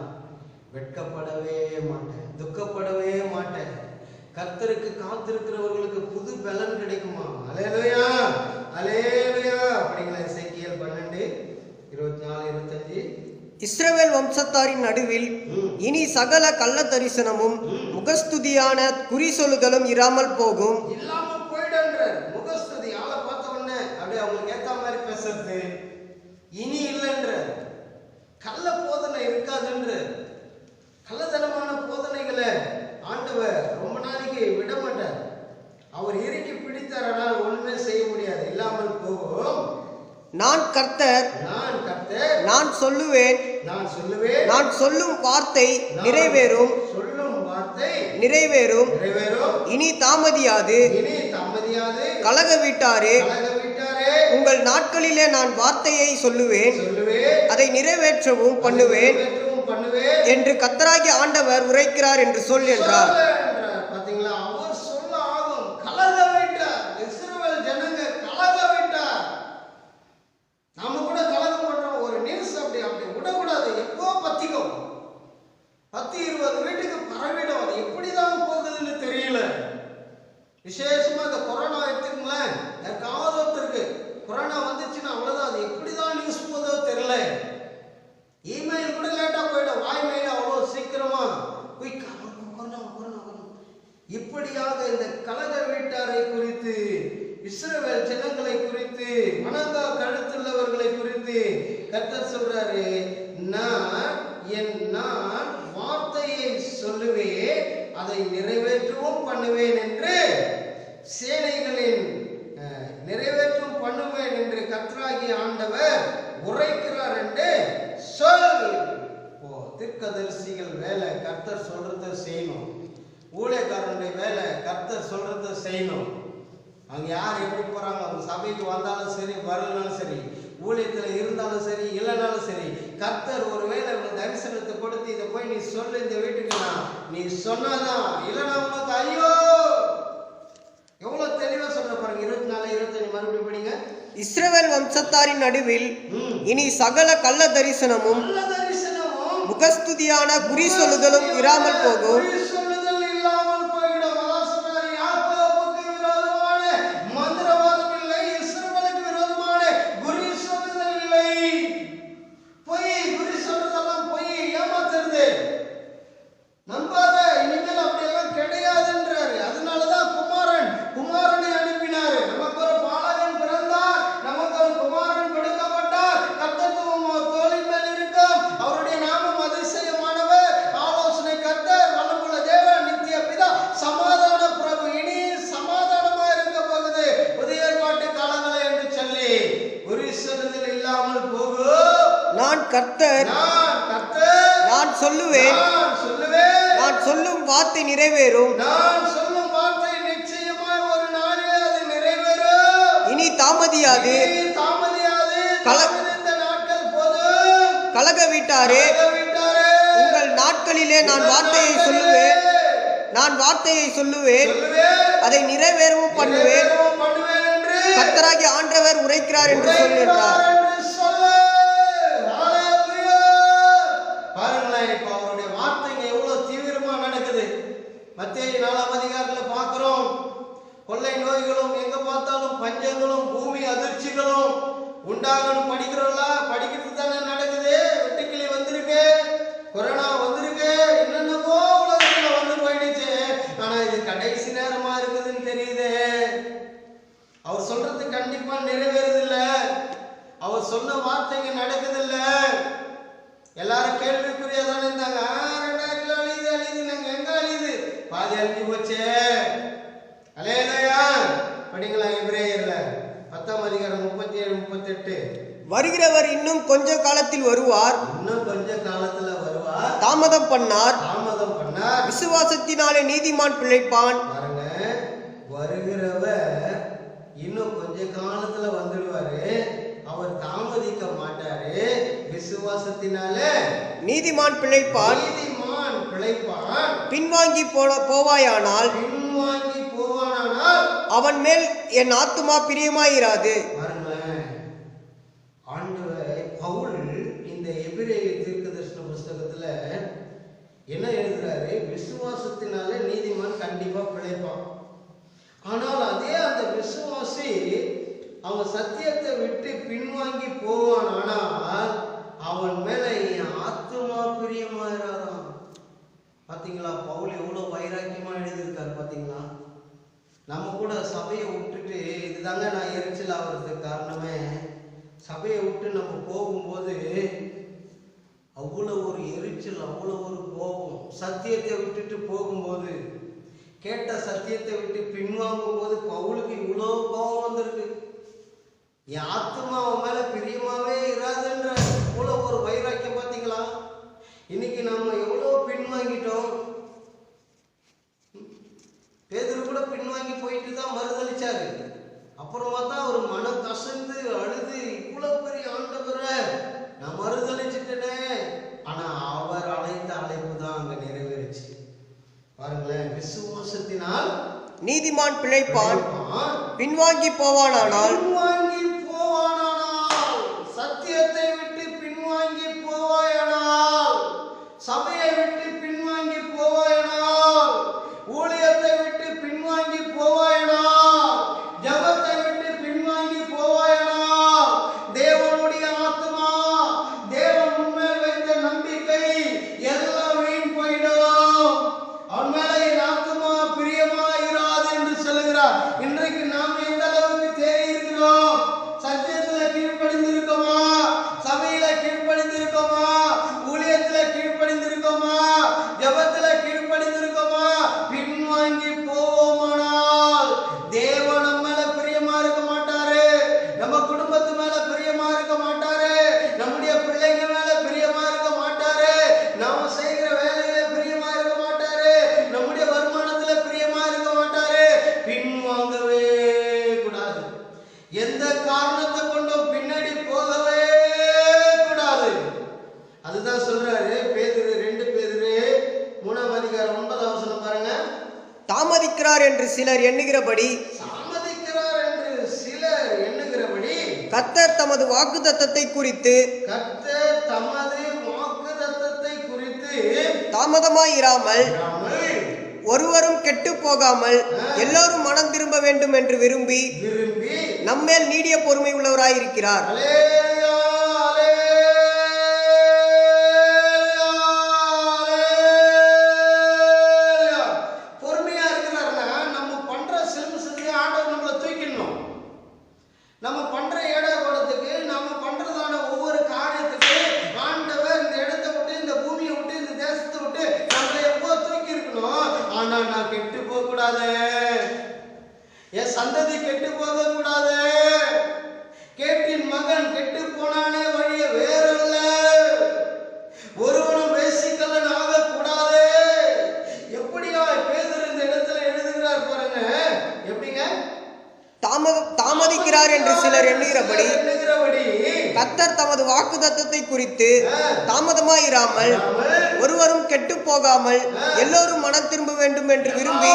வெட்கப்படவே மாட்டேன், துக்கப்படவே மாட்டேன். கர்த்தருக்கு காத்திருக்கிறவர்களுக்கு புது பலன் கிடைக்குமா? அல்லேலூயா, அல்லேலூயா. அப்படிங்களா? எசேக்கியேல் 12:24-25. இஸ்ரவேல் வம்சத்தாரின் நடுவில் இனி சகல கள்ள தரிசனமும் முகஸ்துதியான குறி சொல்லுதலும் இராமல் போகும். இல்லாமல் போயிடுன்ற முகஸ்துதி, ஆளை பார்த்த உடனே அப்படியே அவங்களுக்கு ஏத்த மாதிரி பேசுறது இனி இல்லைன்ற, கள்ள போதனை இருக்காதுன்ற, கள்ளத்தனமான போதனைகளை ஆண்டவர் ரொம்ப நாளைக்கு விட மாட்டார். அவர் இறுக்கி பிடித்தாரனா ஒண்ணுமே செய்ய முடியாது, இல்லாமல் போகும். நான் கர்த்தர், நான் சொல்லுவேன், நான் சொல்லும் வார்த்தை நிறைவேறும், நிறைவேறும், இனி தாமதியாது. கலக வீட்டாரே, உங்கள் நாட்களிலே நான் வார்த்தையை சொல்லுவேன், அதை நிறைவேற்றவும் பண்ணுவேன் என்று கர்த்தராகிய ஆண்டவர் உரைக்கிறார் என்று சொல் என்றார். விசேஷமா இந்த கொரோனா எடுத்துக்கங்களேன், யாருக்காவது ஒருத்தருக்கு கொரோனா வந்துச்சுன்னா அவ்வளவுதான், அது எப்படிதான் நியூஸ் போதோ தெரியல. இமெயில் கூட லேட்டா போயிடும், வாய்மையில அவ்வளவு சீக்கிரமா கொரோனா கொரோனா. இப்படியாக இந்த கலக வீட்டாரை குறித்து, இஸ்ரவேல் ஜனங்களை குறித்து, மனங்கா கழுத்துள்ளவர்களை குறித்து கர்த்தர் சொல்றாரு, நான் வார்த்தையை சொல்லுவேன், அதை நிறைவேற்றவும் பண்ணுவேன் என்று சேனைகளின் நிறைவேற்றும் பண்ணுவேன் என்று கர்த்தராகிய ஆண்டவர் உரைக்கிறார் என்று சொல். தீர்க்கதரிசிகள் வேலை கர்த்தர் சொல்றத செய்யணும், ஊழியக்காரனுடைய வேலை கர்த்தர் சொல்றத செய்யணும். அங்க யார் எப்படி போறாங்க, அவங்க சபைக்கு வந்தாலும் சரி, வரலனாலும் சரி, ஊழியத்தில் இருந்தாலும் சரி, இல்லைனாலும் சரி, கர்த்தர் ஒருவேளை தரிசனத்தை கொடுத்து இதை போய் நீ சொல்லு இந்த வீட்டுக்கு, நீ சொன்னாதான், இல்லைன்னா உனக்கு ஐயோ. எவ்வளவு தெளிவா சொல்ற பாருங்க. 24-25 மறுபடியும் படிங்க. இஸ்ரவேல் வம்சத்தாரின் நடுவில் இனி சகல கள்ள தரிசனமும் முகஸ்துதியான குறி சொல்லுதலும் இராமல் போகும். நான் கர்த்தர், நான் சொல்லுவேன், நான் சொல்லும் வார்த்தை நிறைவேறும், இனி தாமதியாது. கலக வீட்டாரே, உங்கள் நாட்களிலே நான் வார்த்தையை சொல்லுவேன், நான் வார்த்தையை சொல்லுவேன், அதை நிறைவேறவும் பண்ணுவேன், கர்த்தராகிய ஆண்டவர் உரைக்கிறார் என்று சொல்கிறார். இப்ப அவருடைய வார்த்தைங்க எவ்வளவு தீவிரமா நடக்குது. மத்தேயு 4-ஆம் அதிகாரத்துல பார்க்கிறோம், கொள்ளை நோய்களும், எங்க பார்த்தாலும் பஞ்சங்களும், பூமி அதிர்ச்சிகளும் உண்டாகணும். படிக்கிறோம்ல, படிக்கிறது தானே நடக்குது. வெட்டுக்கிளி வந்திருக்கு, கொரோனா வந்திருக்கு, என்னென்னவோ உலகத்துல வந்து போயிடுச்சு. ஆனா இது கடைசி நேரமா இருக்குதுன்னு தெரியுது. அவர் சொல்றது கண்டிப்பா நிறைவேறது இல்ல. அவர் சொன்ன வார்த்தைங்க நடக்குது இல்ல. எல்லாரும் கேள்விக்குறியா தானே இருந்தாங்க. 2000 அழியுது, நாங்க எங்க அழியுது, பாதி அழிஞ்சு போச்சு. அல்லேலூயா. படிங்களா எபிரேயர்ல 10ஆம் அதிகாரம் 37, 38. வருகிறவர் இன்னும் கொஞ்ச காலத்தில் வருவார், இன்னும் கொஞ்ச காலத்துல வருவார், தாமதம் பண்ணார், விசுவாசத்தினாலே நீதிமான் பிழைப்பான். பாருங்க, வருகிறவர் இன்னும் கொஞ்ச காலத்துல வந்துடுவாரு, அவர் தாமதிக்க மாட்டாரு, விசுவாசத்தினாலே நீதிமான் பிழைப்பான். நீதிமான் பிழைப்பான். பின்வாங்கி போவாயானால் அவன் மேல் என் ஆத்துமா பிரியமாயிராது. ஆண்டவர் பவுல் இந்த எபிரேய தீர்க்கதரிசன புஸ்தகத்துல என்ன எழுதுறாரு? விசுவாசத்தினால நீதிமான் கண்டிப்பா பிழைப்பான். ஆனால் அதே அந்த விசுவாசி அவன் சத்தியத்தை விட்டு பின்வாங்கி போவான், ஆனால் அவன் மேல என் ஆத்துமா பிரியமாயிராதான். பாத்தீங்களா, பவுல் எவ்வளவு வைராக்கியமா எழுதியிருக்காரு பாத்தீங்களா? நம்ம கூட சபையை விட்டுட்டு, இதுதாங்க நான் எரிச்சல் ஆகிறதுக்கு காரணமே, சபையை விட்டு நம்ம போகும்போது அவ்வளோ ஒரு எரிச்சல், அவ்வளோ ஒரு கோபம். சத்தியத்தை விட்டுட்டு போகும்போது, கேட்ட சத்தியத்தை விட்டு பின்வாங்கும் போது பவுலுக்கு இவ்வளோ கோபம் வந்திருக்கு. என் ஆத்துமா அவன் மேல பிரியமாவே இராதுன்ற இவ்வளோ ஒரு வைராக்கியம். பார்த்தீங்களா, இன்னைக்கு நம்ம எவ்வளோ பின்வாங்கிட்டோம். பேதுரு கூட பின்வாங்கி போயிட்டு தான் மறுதளிச்சாரு. அப்புறமா தான் ஒரு மனம் கசந்து அழுது, இவ்வளவு பெரிய ஆண்டவரை நான் மறுதளிச்சுட்டேனே. ஆனா அவர் அழைத்த அழைப்பு தான் அங்க நிறைவேறுச்சு. பாருங்களேன், விசுவாசத்தினால் நீதிமான் பிழைப்பான். பின்வாங்கி போவானானால் சத்தியத்தை விட்டு பின்வாங்கி போவாயானால், சபையை விட்டு பின்வாங்கி போவாயானால், ஊழியத்தை விட்டு பின்வாங்கி போவாயானால், ஜபத்தை விட்டு பின்வாங்கி போவாயானால், தேவனுடைய ஆத்மா, தேவன் உண்மையில் வைத்த நம்பிக்கை எல்லாம் வீண் போயிடும். அவன் மேல என் ஆத்மா பிரியமாயிராது என்று சொல்லுகிறார். இன்றைக்கு நாம் எந்த அளவுக்கு தேறி இருக்கிறோம்? சத்தியத்துல கீழ்ப்படிந்திருக்கோமா? சபையில கீழ்ப்படிந்திருக்கோமா? ஊழியத்துல கீழ்ப்படிந்திருக்கோமா? ஜபத்துல கீழ்ப்படிந்திருக்கோமா? பின்வாங்கி போவோமானால் தேவன் நம்ம மேல பிரியமா இருக்க மாட்டாரு, நம்ம குடும்பத்து மேல பிரியமா இருக்க மாட்டாரு, நம்முடைய பிள்ளைங்க மேல பிரியமா இருக்க மாட்டாரு, நாம செய்கிற வேலையில பிரியமா இருக்க மாட்டாரு, நம்முடைய வருமானத்துல பிரியமா இருக்க மாட்டாரு. பின்வாங்கவே கூடாது. எந்த காரணத்தை கொண்டும் பின்னாடி போகவே கூடாது. அதுதான் சொல்றாரு பேதுரு, 2 பேதுரு 3ஆம் அதிகாரம் 9ஆம் வசனம் பாருங்க. தாமதிக்கிறார் என்று சிலர் எண்ணுகிறபடி, கர்த்தர் தமது வாக்குத்தத்தத்தை குறித்து தாமதமாயிராமல் ஒருவரும் கெட்டு போகாமல் எல்லோரும் மனம் திரும்ப வேண்டும் என்று விரும்பி நம்மேல் நீடிய பொறுமை உள்ளவராயிருக்கிறார். பொறுமையா இருக்கிறாருன்னா நம்ம பண்ற சிறுமசத்துக்கு ஆண்டவர் நம்மளை தூக்கிடணும். நம்ம பண்ற இடத்துக்கு, நம்ம பண்றதான ஒவ்வொரு காரியத்துக்கு ஆண்டவர் இந்த இடத்தை விட்டு, இந்த பூமியை விட்டு, இந்த தேசத்தை விட்டு நம்மளை எப்போ தூக்கி இருக்கணும். ஆனா நான் கெட்டு போக கூடாது, என் சந்ததி கெட்டு போக கூடாது. கேட்டின் மகன் கெட்டு போனானே வழிய வேறல்ல, ஒருவனும் வேசிக்கல்லன் ஆகக்கூடாது. எப்படியா பேதுரு இந்த இடத்துல எழுதுகிறார் பாருங்க. எப்படிங்க? தாமதிக்கிறார் என்று சிலர் எண்ணுகிறபடி கர்த்தர் தமது வாக்குத்தத்தத்தை குறித்து தாமதமாயிராமல் ஒருவரும் கெட்டு போகாமல் எல்லோரும் மனம் திரும்ப வேண்டும் என்று விரும்பி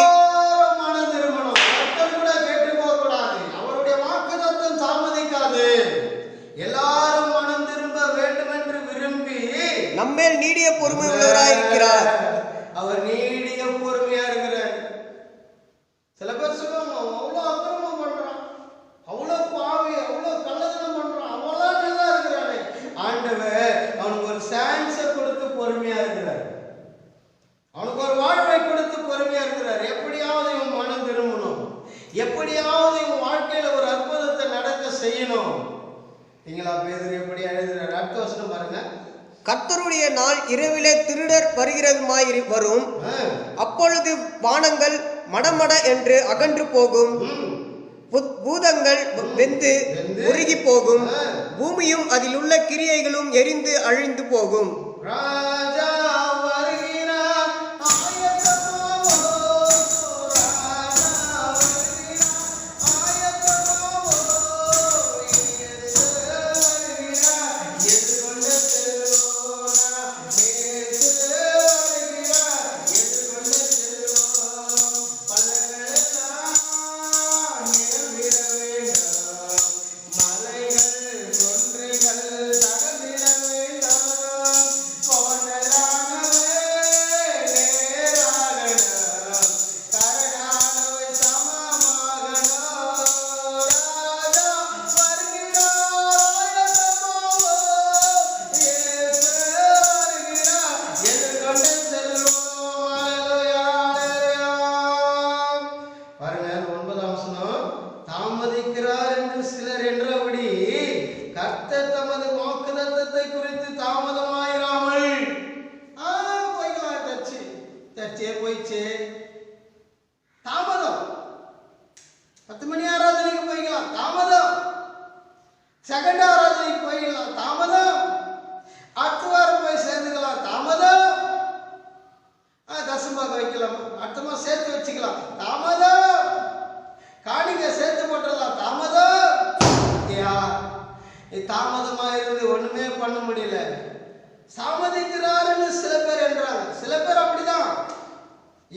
எல்லாரும் மனம் திரும்ப வேண்டும் என்று விரும்பி நம்மேல் நீடிய பொறுமை உள்ளவராயிருக்கிறார். அவர் நீடிய பொறுமையா இருக்கிறார். சில பேர் சொல்லுவாங்க, நீங்களா பேதுரு எப்படி எழுதுறாரு? அடுத்த வசனம் பாருங்க. கர்த்தருடைய நாள் இரவிலே திருடர் வருகிறதுமாய் வரும். அப்பொழுது வானங்கள் மடமட என்று அகன்று போகும், பூதங்கள் வெந்து உருகி போகும், பூமியும் அதில் உள்ள கிரியைகளும் எரிந்து அழிந்து போகும். ராஜா வருகிறார், ஆயத்தமாவோ, ராஜா வருகிறார், ஆயத்தமாவோ, இயேசு வருகிறார், எதிர்கொண்டு செல்வோம், இயேசு வருகிறார், எதிர்கொண்டு செல்வோம். பல்லகளெல்லாம் நிரம்பிட வேண்டும், மலைகள் குன்றுகள் தகர்ந்திட வேண்டும், கோணலானவை நேராகணும், கரடானவை சமமாகணும். ராஜா வருகிறார், ஆயத்தமாவோ, இயேசு வருகிறார், எதிர்கொண்டு செல்வோம். அல்லேலூயா, அல்லேலூயா. பாருங்க, அந்த 9ஆம் வசனம். தாமதிக்கிறார் என்று சிலர் என்றபடி கர்த்தர் தமது வாக்குத்தத்தத்தை குறித்து தாமதமாயிராமல். போய்க்கலாம், தச்சே போயிச்சு. தாமதம். 10 மணி ஆராதனைக்கு போய்க்கலாம், தாமதம். செகண்ட் ஆராதனைக்கு போய்க்கலாம், தாமதம். அடுத்த வாரம் போய் சேர்ந்துக்கலாம், தாமதம். தசமாக வைக்கலாம், அடுத்தமா சேர்த்து வச்சுக்கலாம், தாமதம். காணிக்க சேர்த்து போட்டுடலாம், தாமதம். தாமதமா இருந்து ஒண்ணுமே பண்ண முடியல. தாமதிக்கிறாருன்னு சில பேர் என்றாங்க. சில பேர் அப்படிதான்,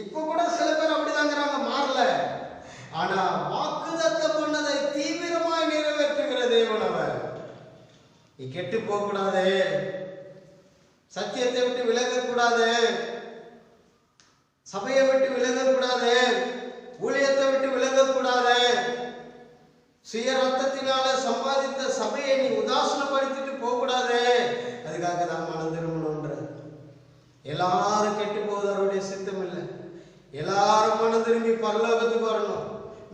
இப்ப கூட சில பேர் அப்படிதாங்கிறாங்க, மாறல. ஆனா வாக்குத்தத்தம் பண்ணதை தீவிரமாய் நிறைவேற்றுகிற தேவன் அவர். நீ கெட்டு போக கூடாது, சத்தியத்தை விட்டு விலகக்கூடாது, சபையை விட்டு விலகக்கூடாது, ஊழியத்தை விட்டு விலகக்கூடாது. சுய ரத்தத்தினால சம்பாதித்த சபையை நீ உதாசனப்படுத்திட்டு போக கூடாது. அதுக்காக தான் மனம் திரும்பணும்ன்ற. எல்லாரும் கெட்டு போவது அவருடைய சித்தம் இல்லை. எல்லாரும் மனம் திரும்பி பரலோகத்துக்கு வரணும்.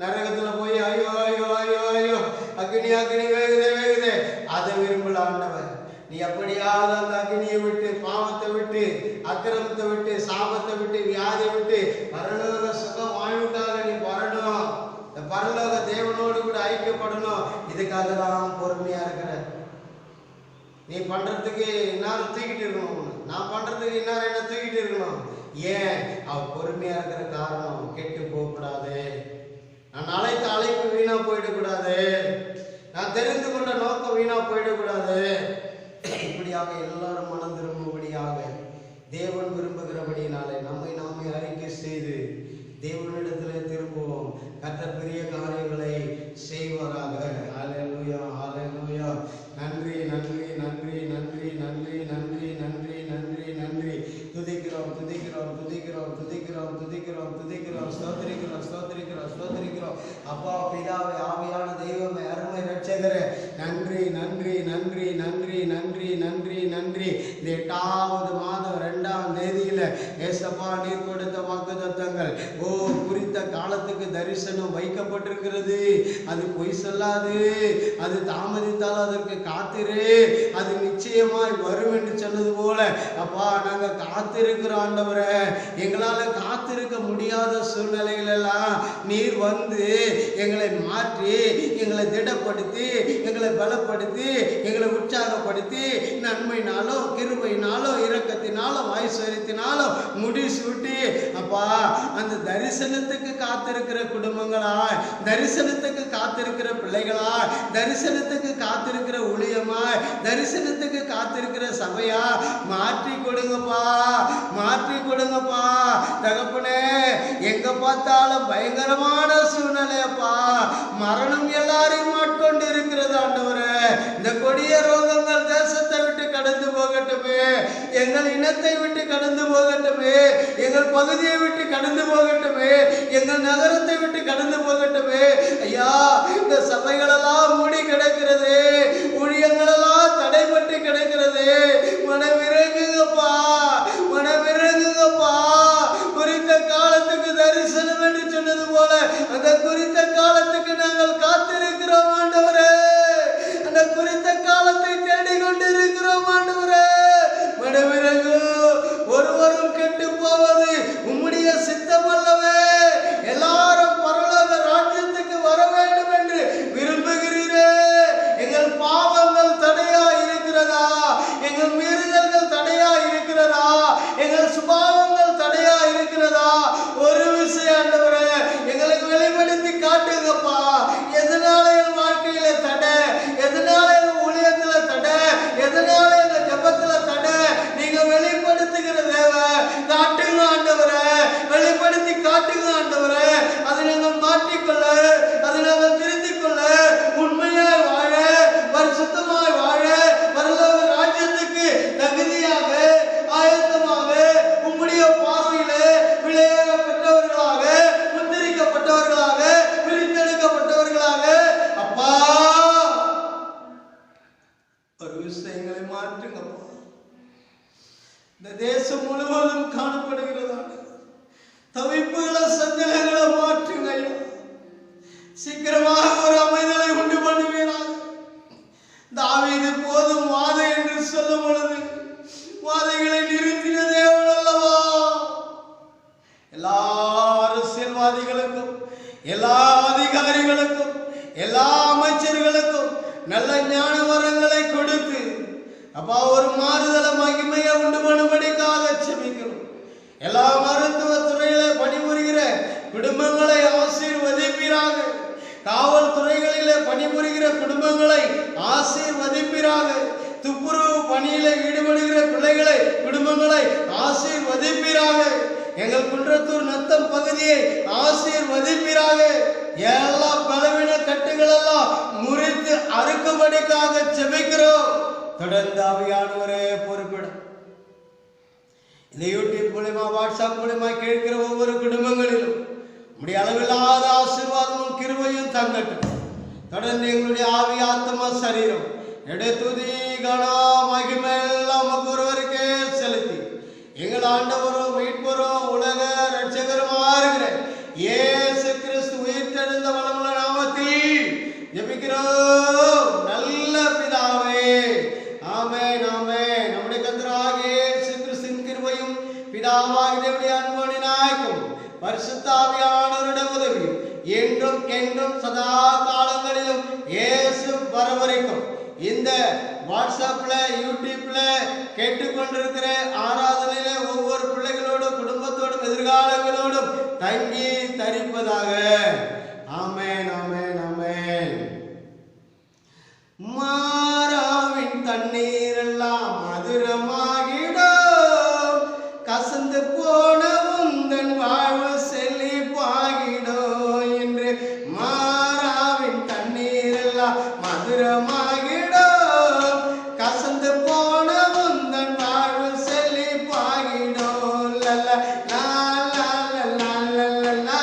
நரகத்துல போய் ஐயோ ஐயோ ஐயோ ஐயோ அக்னி அக்னி வேகுதே வேகுதே, அதை விரும்பல ஆண்டவர். நீ எப்படியாவது அந்த அக்னியை விட்டு, பாவத்தை விட்டு, அக்கிரமத்தை விட்டு, சாபத்தை விட்டு, வியாதியை விட்டு பரலோக சுக வாழ்வுக்காக நீ வரணும். இந்த பரலோக தேவனோடு கூட ஐக்கியப்படணும். இதுக்காக தான் பொறுமையா இருக்கிற. நீ பண்றதுக்கு இன்னார் தூக்கிட்டு இருக்கணும், நான் பண்றதுக்கு இன்னார் என்ன தூக்கிட்டு இருக்கணும். ஏன்? அவ பொறுமையா இருக்கிற காரணம். கெட்டு போக கூடாது, நான் அழைத்த அழைப்பு வீணா போயிடக்கூடாது, நான் தெரிந்து கொண்ட நோக்கம் வீணா போயிடக்கூடாது. இப்படியாக எல்லாரும் மனம் திரும்பும்படியாக தேவன் விரும்புகிறபடினாலே நம்மை நாமே அறிக்கை செய்து தேவனிடத்தில் திரும்புவோம். கர்த்தர் பெரிய காரியங்களை செய்வாராக. ஹல்லேலூயா, ஹல்லேலூயா. நன்றி நன்றி நன்றி நன்றி நன்றி நன்றி நன்றி நன்றி நன்றி. துதிக்கிறோம் துதிக்கிறோம் துதிக்கிறோம் துதிக்கிறோம் துதிக்கிறோம் துதிக்கிறோம் ஸ்தோத்திரிக்கிறோம் ஸ்தோத்திரிக்கிறோம் ஸ்தோத்திரிக்கிறோம். அப்பா பிதாவே, ஆவியான தெய்வமே, அருமை இரட்சகரே, நன்றி நன்றி நன்றி நன்றி நன்றி நன்றி நன்றி. இந்த 8வது மாதம் 2ஆம் தேதியில ஏசப்பா நீர் கொடுத்த வாக்குத்தத்தங்கள் குறித்த காலத்துக்கு தரிசனம் வைக்கப்பட்டிருக்கிறது. அது பொய் சொல்லாது, அது தாமதித்தால் அதற்கு காத்திரு, அது நிச்சயமாய் வரும் என்று சொன்னது போல அப்பா நாங்க காத்திருக்கிறோம் ஆண்டவரே. எங்களால காத்திருக்க முடியாத சூழ்நிலைகள் எல்லாம் நீர் வந்து எங்களை மாற்றி, எங்களை திடப்படுத்தி, எங்களை பலப்படுத்தி, எங்களை உற்சாகப்படுத்தி, நன்மையினாலும் கிருபையினாலும் இரக்கத்தினாலும் ஐஸ்வர்யத்தினாலும் முடிசூட்டி அப்பா அந்த தரிசனத்துக்கு காத்திருக்கிற குடும்பங்களாய், தரிசனத்துக்கு காத்திருக்கிற பிள்ளைகளாய், தரிசனத்துக்கு காத்திருக்கிற ஊழியமாய், தரிசனத்துக்கு காத்திருக்கிற சபையா மாற்றி கொடுங்கப்பா, மாற்றி கொடுங்கப்பா தகப்பனே. எங்க பார்த்தாலும் பயங்கரமான சூழ்நிலையப்பா, மரணம் எல்லாரையும் ஆட்கொண்டு இருக்கிறது ஆண்டவரே. இந்த கொடிய ரோகங்கள் தேசத்தை விட்டு கடந்து போகட்டுமே, எங்கள் இனத்தை விட்டு கடந்து போகட்டுமே, எங்கள் பகுதியை விட்டு கடந்து போகட்டுமே, எங்கள் நகரத்தை விட்டு கடந்து போகட்டுமே. ஐயா, இந்த சபைகளெல்லாம் மூடி கிடக்கிறது, ஊழியங்களெல்லாம் தடைபட்டு கிடக்கிறது. மனமிறங்குங்கப்பா, மனமிறங்குங்கப்பா. குறித்த காலத்துக்கு தரிசனம் என்று சொன்னது போல அந்த குறித்த காலத்துக்கு நாங்கள் காத்திருக்கிறோம் ஆண்டவரே. அந்த குறித்த இந்த தேசம் முழுவதும் காணப்படுகிறதான தவிப்புகளை சஞ்சலங்களை மாற்றுங்க ஐயா. சீக்கிரமாக ஒரு அமைதலை உண்டு பண்ணுவீராக. தாவீது போதும் வாதை என்று சொல்லும் பொழுது வாதைகளை நிறுத்தின தேவன் அல்லவா? எல்லா அரசியல்வாதிகளுக்கும், எல்லா அதிகாரிகளுக்கும், எல்லா அமைச்சர்களுக்கும் நல்ல ஞான வரங்களை கொடுத்து அப்பா ஒரு மாறுதல மகிமையை உண்டு பண்ணும்படிக்காக செபிக்கிறோம். எல்லா மருத்துவ துறையில பணிபுரிகிற குடும்பங்களை ஆசீர்வதிப்பீராக. காவல்துறைகளிலே பணிபுரிகிற குடும்பங்களை ஆசீர்வதிப்பீராக. துப்புரவு பணியில ஈடுபடுகிற பிள்ளைகளை குடும்பங்களை ஆசீர்வதிப்பீராக. எங்கள் குன்றத்தூர் நத்தம் பகுதியை ஆசீர்வதிப்பீராக. எல்லா பலவீன கட்டுகள் எல்லாம் முறித்து அறுக்கும்படிக்காக செபிக்கிறோம். தொடர்ந்து ஆவியானவரே பொறுப்பிடும். இந்த யூடியூப் மூலமா, வாட்ஸ்அப் மூலமா கேட்கிற ஒவ்வொரு குடும்பங்களிலும் உடைய அளவில்லாத ஆசீர்வாதமும் கிருபையும் தங்கட்டும். தொடர்ந்து எங்களுடைய ஆவி, ஆத்மா, சரீரம் எடுத்துதி கனா மகிமை எல்லாம் ஒருவருக்கே செலுத்தி எங்கள் ஆண்டவரும் மீட்பரும் உலக ரட்சகருமா இருக்கிற இயேசு கிறிஸ்து உயிர்த்தெழுந்த வளமுள்ள நாமத்தில் ஜெபிக்கிறோம் நல்ல பிதாவே. ஆமென், ஆமென். நம்முடைய கர்த்தராகிய இயேசு கிறிஸ்துவின் கிருபையும் பிதாவாகிய தேவனுடைய அன்பும் நாயகம் பரிசுத்த ஆவியானவருடைய உதவி என்றும் என்றும் சதா காலங்களிலும் இயேசு வரவரைக்கும் இந்த வாட்ஸ்அப்ல, யூடியூப்ல கேட்டுக்கொண்டிருக்கிற ஆராதனையில ஒவ்வொரு பிள்ளைகளோடும், குடும்பத்தோடும், எதிர்காலங்களோடும் தங்கி தரிப்பதாக. ஆமென், ஆமென், ஆமென். மாறாவின் தண்ணீர் எல்லாம் மதுரமாகிடும், கசந்து போன உந்தன் வாழ்வு செழிப்பாகிடும் என்று. மாறாவின் தண்ணீர் எல்லாம் மதுரமாகிடும், கசந்து போன உந்தன் வாழ்வு செழிப்பாகிடும். லல்ல லா லா லா லா லா லா லா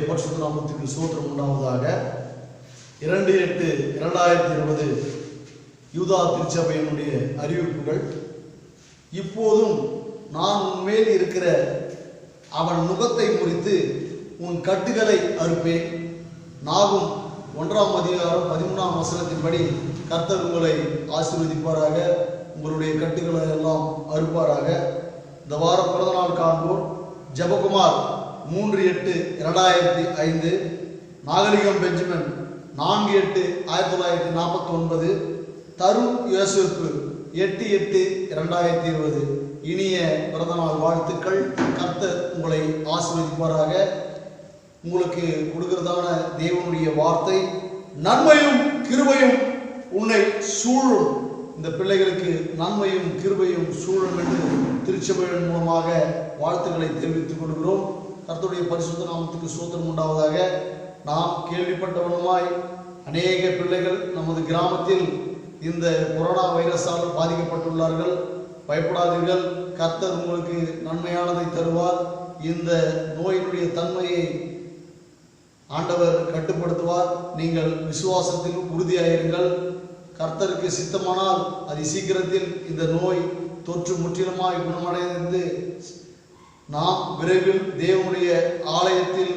பரிசுத்த நாமத்துக்கு ஸ்தோத்திரம் உண்டாவதாக. 2/8/2020 யூதா திருச்சபையினுடைய அறிவிப்புகள். இப்போதும் நான் உன்மேல் இருக்கிற அவன் நுகத்தை முறித்து உன் கட்டுகளை அறுப்பேன். நாகும் 1:13 கர்த்தர் உங்களை ஆசீர்வதிப்பாராக, உங்களுடைய கட்டுகளை எல்லாம் அறுப்பாராக. இந்த வார பிறந்தநாள் காண்போர் ஜெபகுமார் 3/8/2005, நாகலிங்கம் பெஞ்சமின் 4/8/1949, தருண் யோசேப்பு 8/8/2020. இனிய பிறந்தநாள் வாழ்த்துக்கள். கர்த்தர் உங்களை ஆசீர்வதிப்பாராக. உங்களுக்கு கொடுக்கிறதான தேவனுடைய வார்த்தை, நன்மையும் கிருபையும் உன்னை சூழும். இந்த பிள்ளைகளுக்கு நன்மையும் கிருபையும் சூழும் என்று திருச்சபையின் மூலமாக வாழ்த்துக்களை தெரிவித்துக் கொள்கிறோம். கர்த்தருடைய பரிசுத்த நாமத்துக்கு ஸ்தோத்திரம் உண்டாவதாக. நாம் கேள்விப்பட்டவனுமாய் அநேக பிள்ளைகள் நமது கிராமத்தில் இந்த கொரோனா வைரஸால் பாதிக்கப்பட்டுள்ளார்கள். பயப்படாதீர்கள், கர்த்தர் உங்களுக்கு நன்மையானதை தருவார். இந்த நோயினுடைய தன்மையை ஆண்டவர் கட்டுப்படுத்துவார். நீங்கள் விசுவாசத்தில் உறுதியாயிருங்கள். கர்த்தருக்கு சித்தமானால் அதி சீக்கிரத்தில் இந்த நோய் தொற்று முற்றிலுமாய் குணமடைந்து நாம் விரைவில் தேவனுடைய ஆலயத்தில்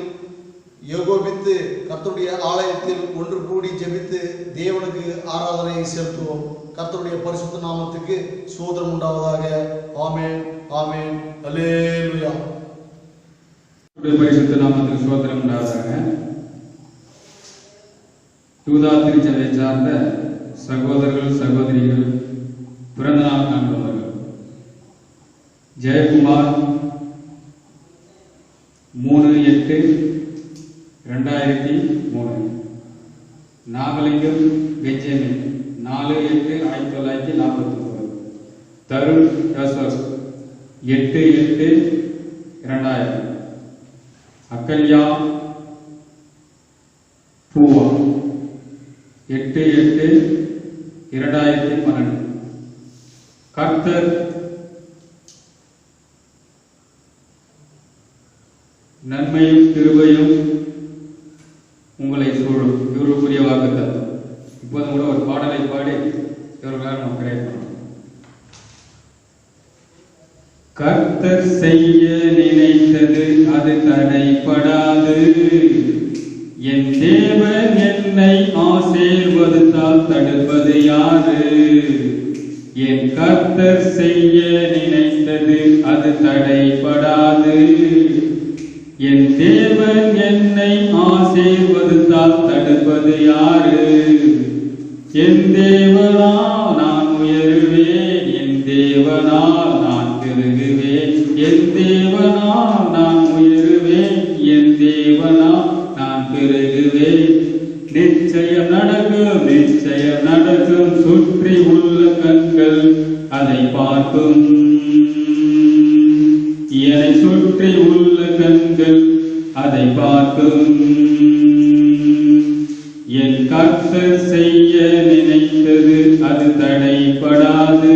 யோகோபித்து கர்த்தருடைய ஆலயத்தில் ஒன்று கூடி ஜெபித்து தேவனுக்கு ஆராதனை செலுத்துவோம். கர்த்தருடைய பரிசுத்த நாமத்துக்கு சோதரம் உண்டாவதாக. ஆமென், ஆமென், அல்லேலூயா. பரிசுத்த நாமத்துக்கு சோதரம் உண்டாவதாக. யூதா திருச்சபை சார்ந்த சகோதரர்கள் சகோதரிகள் பிறந்தநாள் காண்பவர்கள் ஜெயக்குமார் 3/8/2003, நாகலிங்கம் பெஞ்சமின் 4/8/1949, தருண் யோசப் 8/8/2000, அக்கல்யா பூவா 8/8/2012. கர்த்தர் நன்மையும் கிருபையும் உங்களை சூழும். இவர்களுக்குரிய வாக்குத்தத்தம். இப்போது கூட ஒரு பாடலை பாடி இவர்களால் நம்ம கிடைக்கணும். கர்த்தர் செய்ய நினைத்தது அது தடைப்படாது. என் தேவன் என்னை ஆசீர்வதித்தால் தடுப்பது யாரு? என் கர்த்தர் செய்ய நினைத்தது அது தடைப்படாது. என் தேவன் என்னை ஆசீர்வதித்தால் தடுப்பது யாரு? என் தேவனால் நான் உயருவேன், என் தேவனால் நான் பெருகுவேன், என் தேவனால் நான் உயருவேன், என் தேவனால் நான் பெருகுவேன். நிச்சயம் நடக்கும், நிச்சயம் நடக்கும், சுற்றி உள்ள கண்கள் அதை பார்க்கும். என்னை சுற்றி உள்ள கண்கள் அதை பார்க்கும். என் கர்த்தர் செய்ய நினைத்தது அது தடைப்படாது.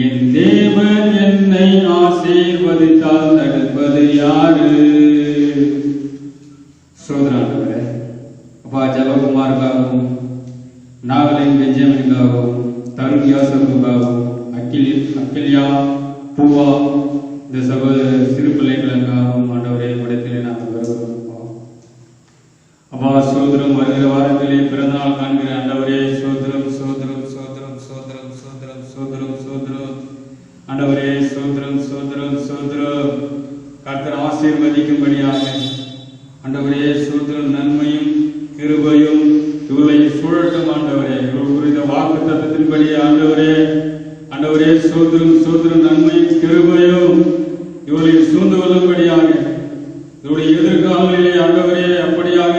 என் தேவன் என்னை ஆசீர்வதித்தால் தடுப்பது யாரு? சோதராண்டவரே, அப்பா ஜெபகுமாருக்காகவும், நாகலிங் பெஞ்சமினுக்காகவும், தருண் யோசப்புக்காகவும், அக்கில்யா பூவா இந்த சகோதர சிறு பிள்ளைகளுக்காகவும் ஆண்டவரே இடத்திலே நாங்கள் வருகிறோம். அப்பா சோதரம் வருகிற வாரத்திலே பிறந்தநாள் காண்கிற ஆண்டவரே சோதரம் சோதரம் சோதரம் சோதரம் சோதரம் சோதரம் சோதரம் ஆண்டவரே சோதரம் சோதரம் சோதரம். கர்த்தர் ஆசீர்வதிக்கும்படியாக ஆண்டவரே சோதரம் நன்மையும் கிருபையும் இவர்களை சூழட்டும். ஆண்டவரே இவர்கள் குறித்த வாக்கு தத்தத்தின்படி ஆண்டவரே ஆண்டவரே சோதரம் சோதரம் நன்மையும் கிருபையும் இவர்களை சூழ்ந்து கொள்ளும்படியாக இவருடைய எதிர்காலங்களிலே ஆண்டவரே அப்படியாக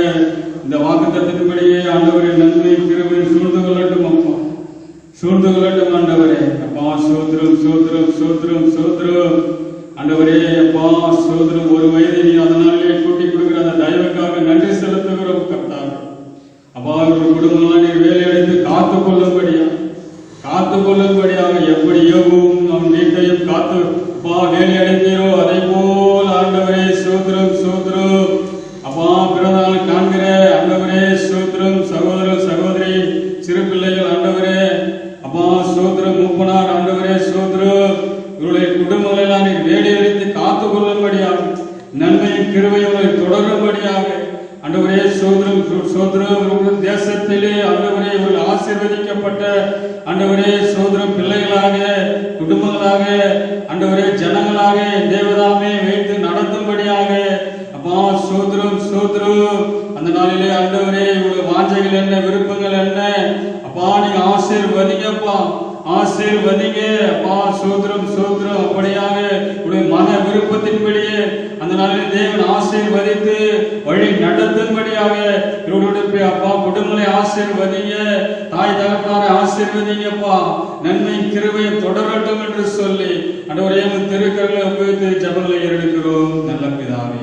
இந்த வாக்குத்தத்தின்படியே ஆண்டவரே நன்மை கிருபை சூழ்ந்து கொள்ளட்டும். அப்பா சூழ்ந்து கொள்ளட்டும் ஆண்டவரே. அப்பா சோதரம் சோதரம் சோதரம் சோதரம் ஆண்டவரே. அப்பா சோதரம் ஒரு வயதை நீ அதனாலே கூட்டி கொடுக்கிற அந்த தயவுக்காக நன்றி செலுத்துகிறோம் கர்த்தாவே. அப்பா ஒரு குடும்பம் நீர் வேலையடைந்து காத்துக் கொள்ளும்படியாக எப்படி யோகவும் நம் வீட்டையும் காத்து அப்பா வேலையடைந்தீரோ அதை போல் ஆண்டவரே சோதரம் சோதரம். அப்பா பிறந்தநாள் காண்கிற ஆண்டவரே சோதரம் சகோதர சகோதரி சிறு பிள்ளைகள் ஆண்டவரே அப்பா சோதரம் மூப்பனார் ஆண்டவரே சோதரம் இவருடைய குடும்பங்கள் எல்லாம் நீர் வேலையடைத்து காத்துக் கொள்ளும்படியாக நன்மையும் கிருபையும் தொடரும்படியாக ஆண்டவரே சோதரம் சோதரம் தேசத்திலே ஆண்டவரே இவர்கள் ஆசீர்வதிக்கப்பட்ட ஆண்டவரே சோதரம் பிள்ளைகளாக குடும்பங்களாக ஆண்டவரே ஜனங்களாக தேவதாமே வைத்து நடத்தும்படியாக அப்பா சோதரம் சோதரம். அந்த நாளிலே ஆண்டவரே இவருடைய வாஞ்சைகள் என்ன விருப்பங்கள் என்ன அப்பா நீங்க ஆசீர்வதிங்கப்பா ஆசீர்வதிங்க அப்பா சோதரம் சோதரம். அப்படியாக உடைய மன விருப்பத்தின்படியே அந்த நாளிலே தேவன் ஆசீர்வதித்து வழி நடத்தும்படியாக இவருடைய அப்பா குடும்பங்களை ஆசீர்வதிங்க, தாய் தகப்பனாரை ஆசீர்வதிங்கப்பா. நன்மை கிருபை தொடரட்டும் என்று சொல்லி ஆண்டவரே திருக்கரங்களை உபயோகித்து ஜெபங்களை எடுக்கிறோம் நல்ல பிதாவே.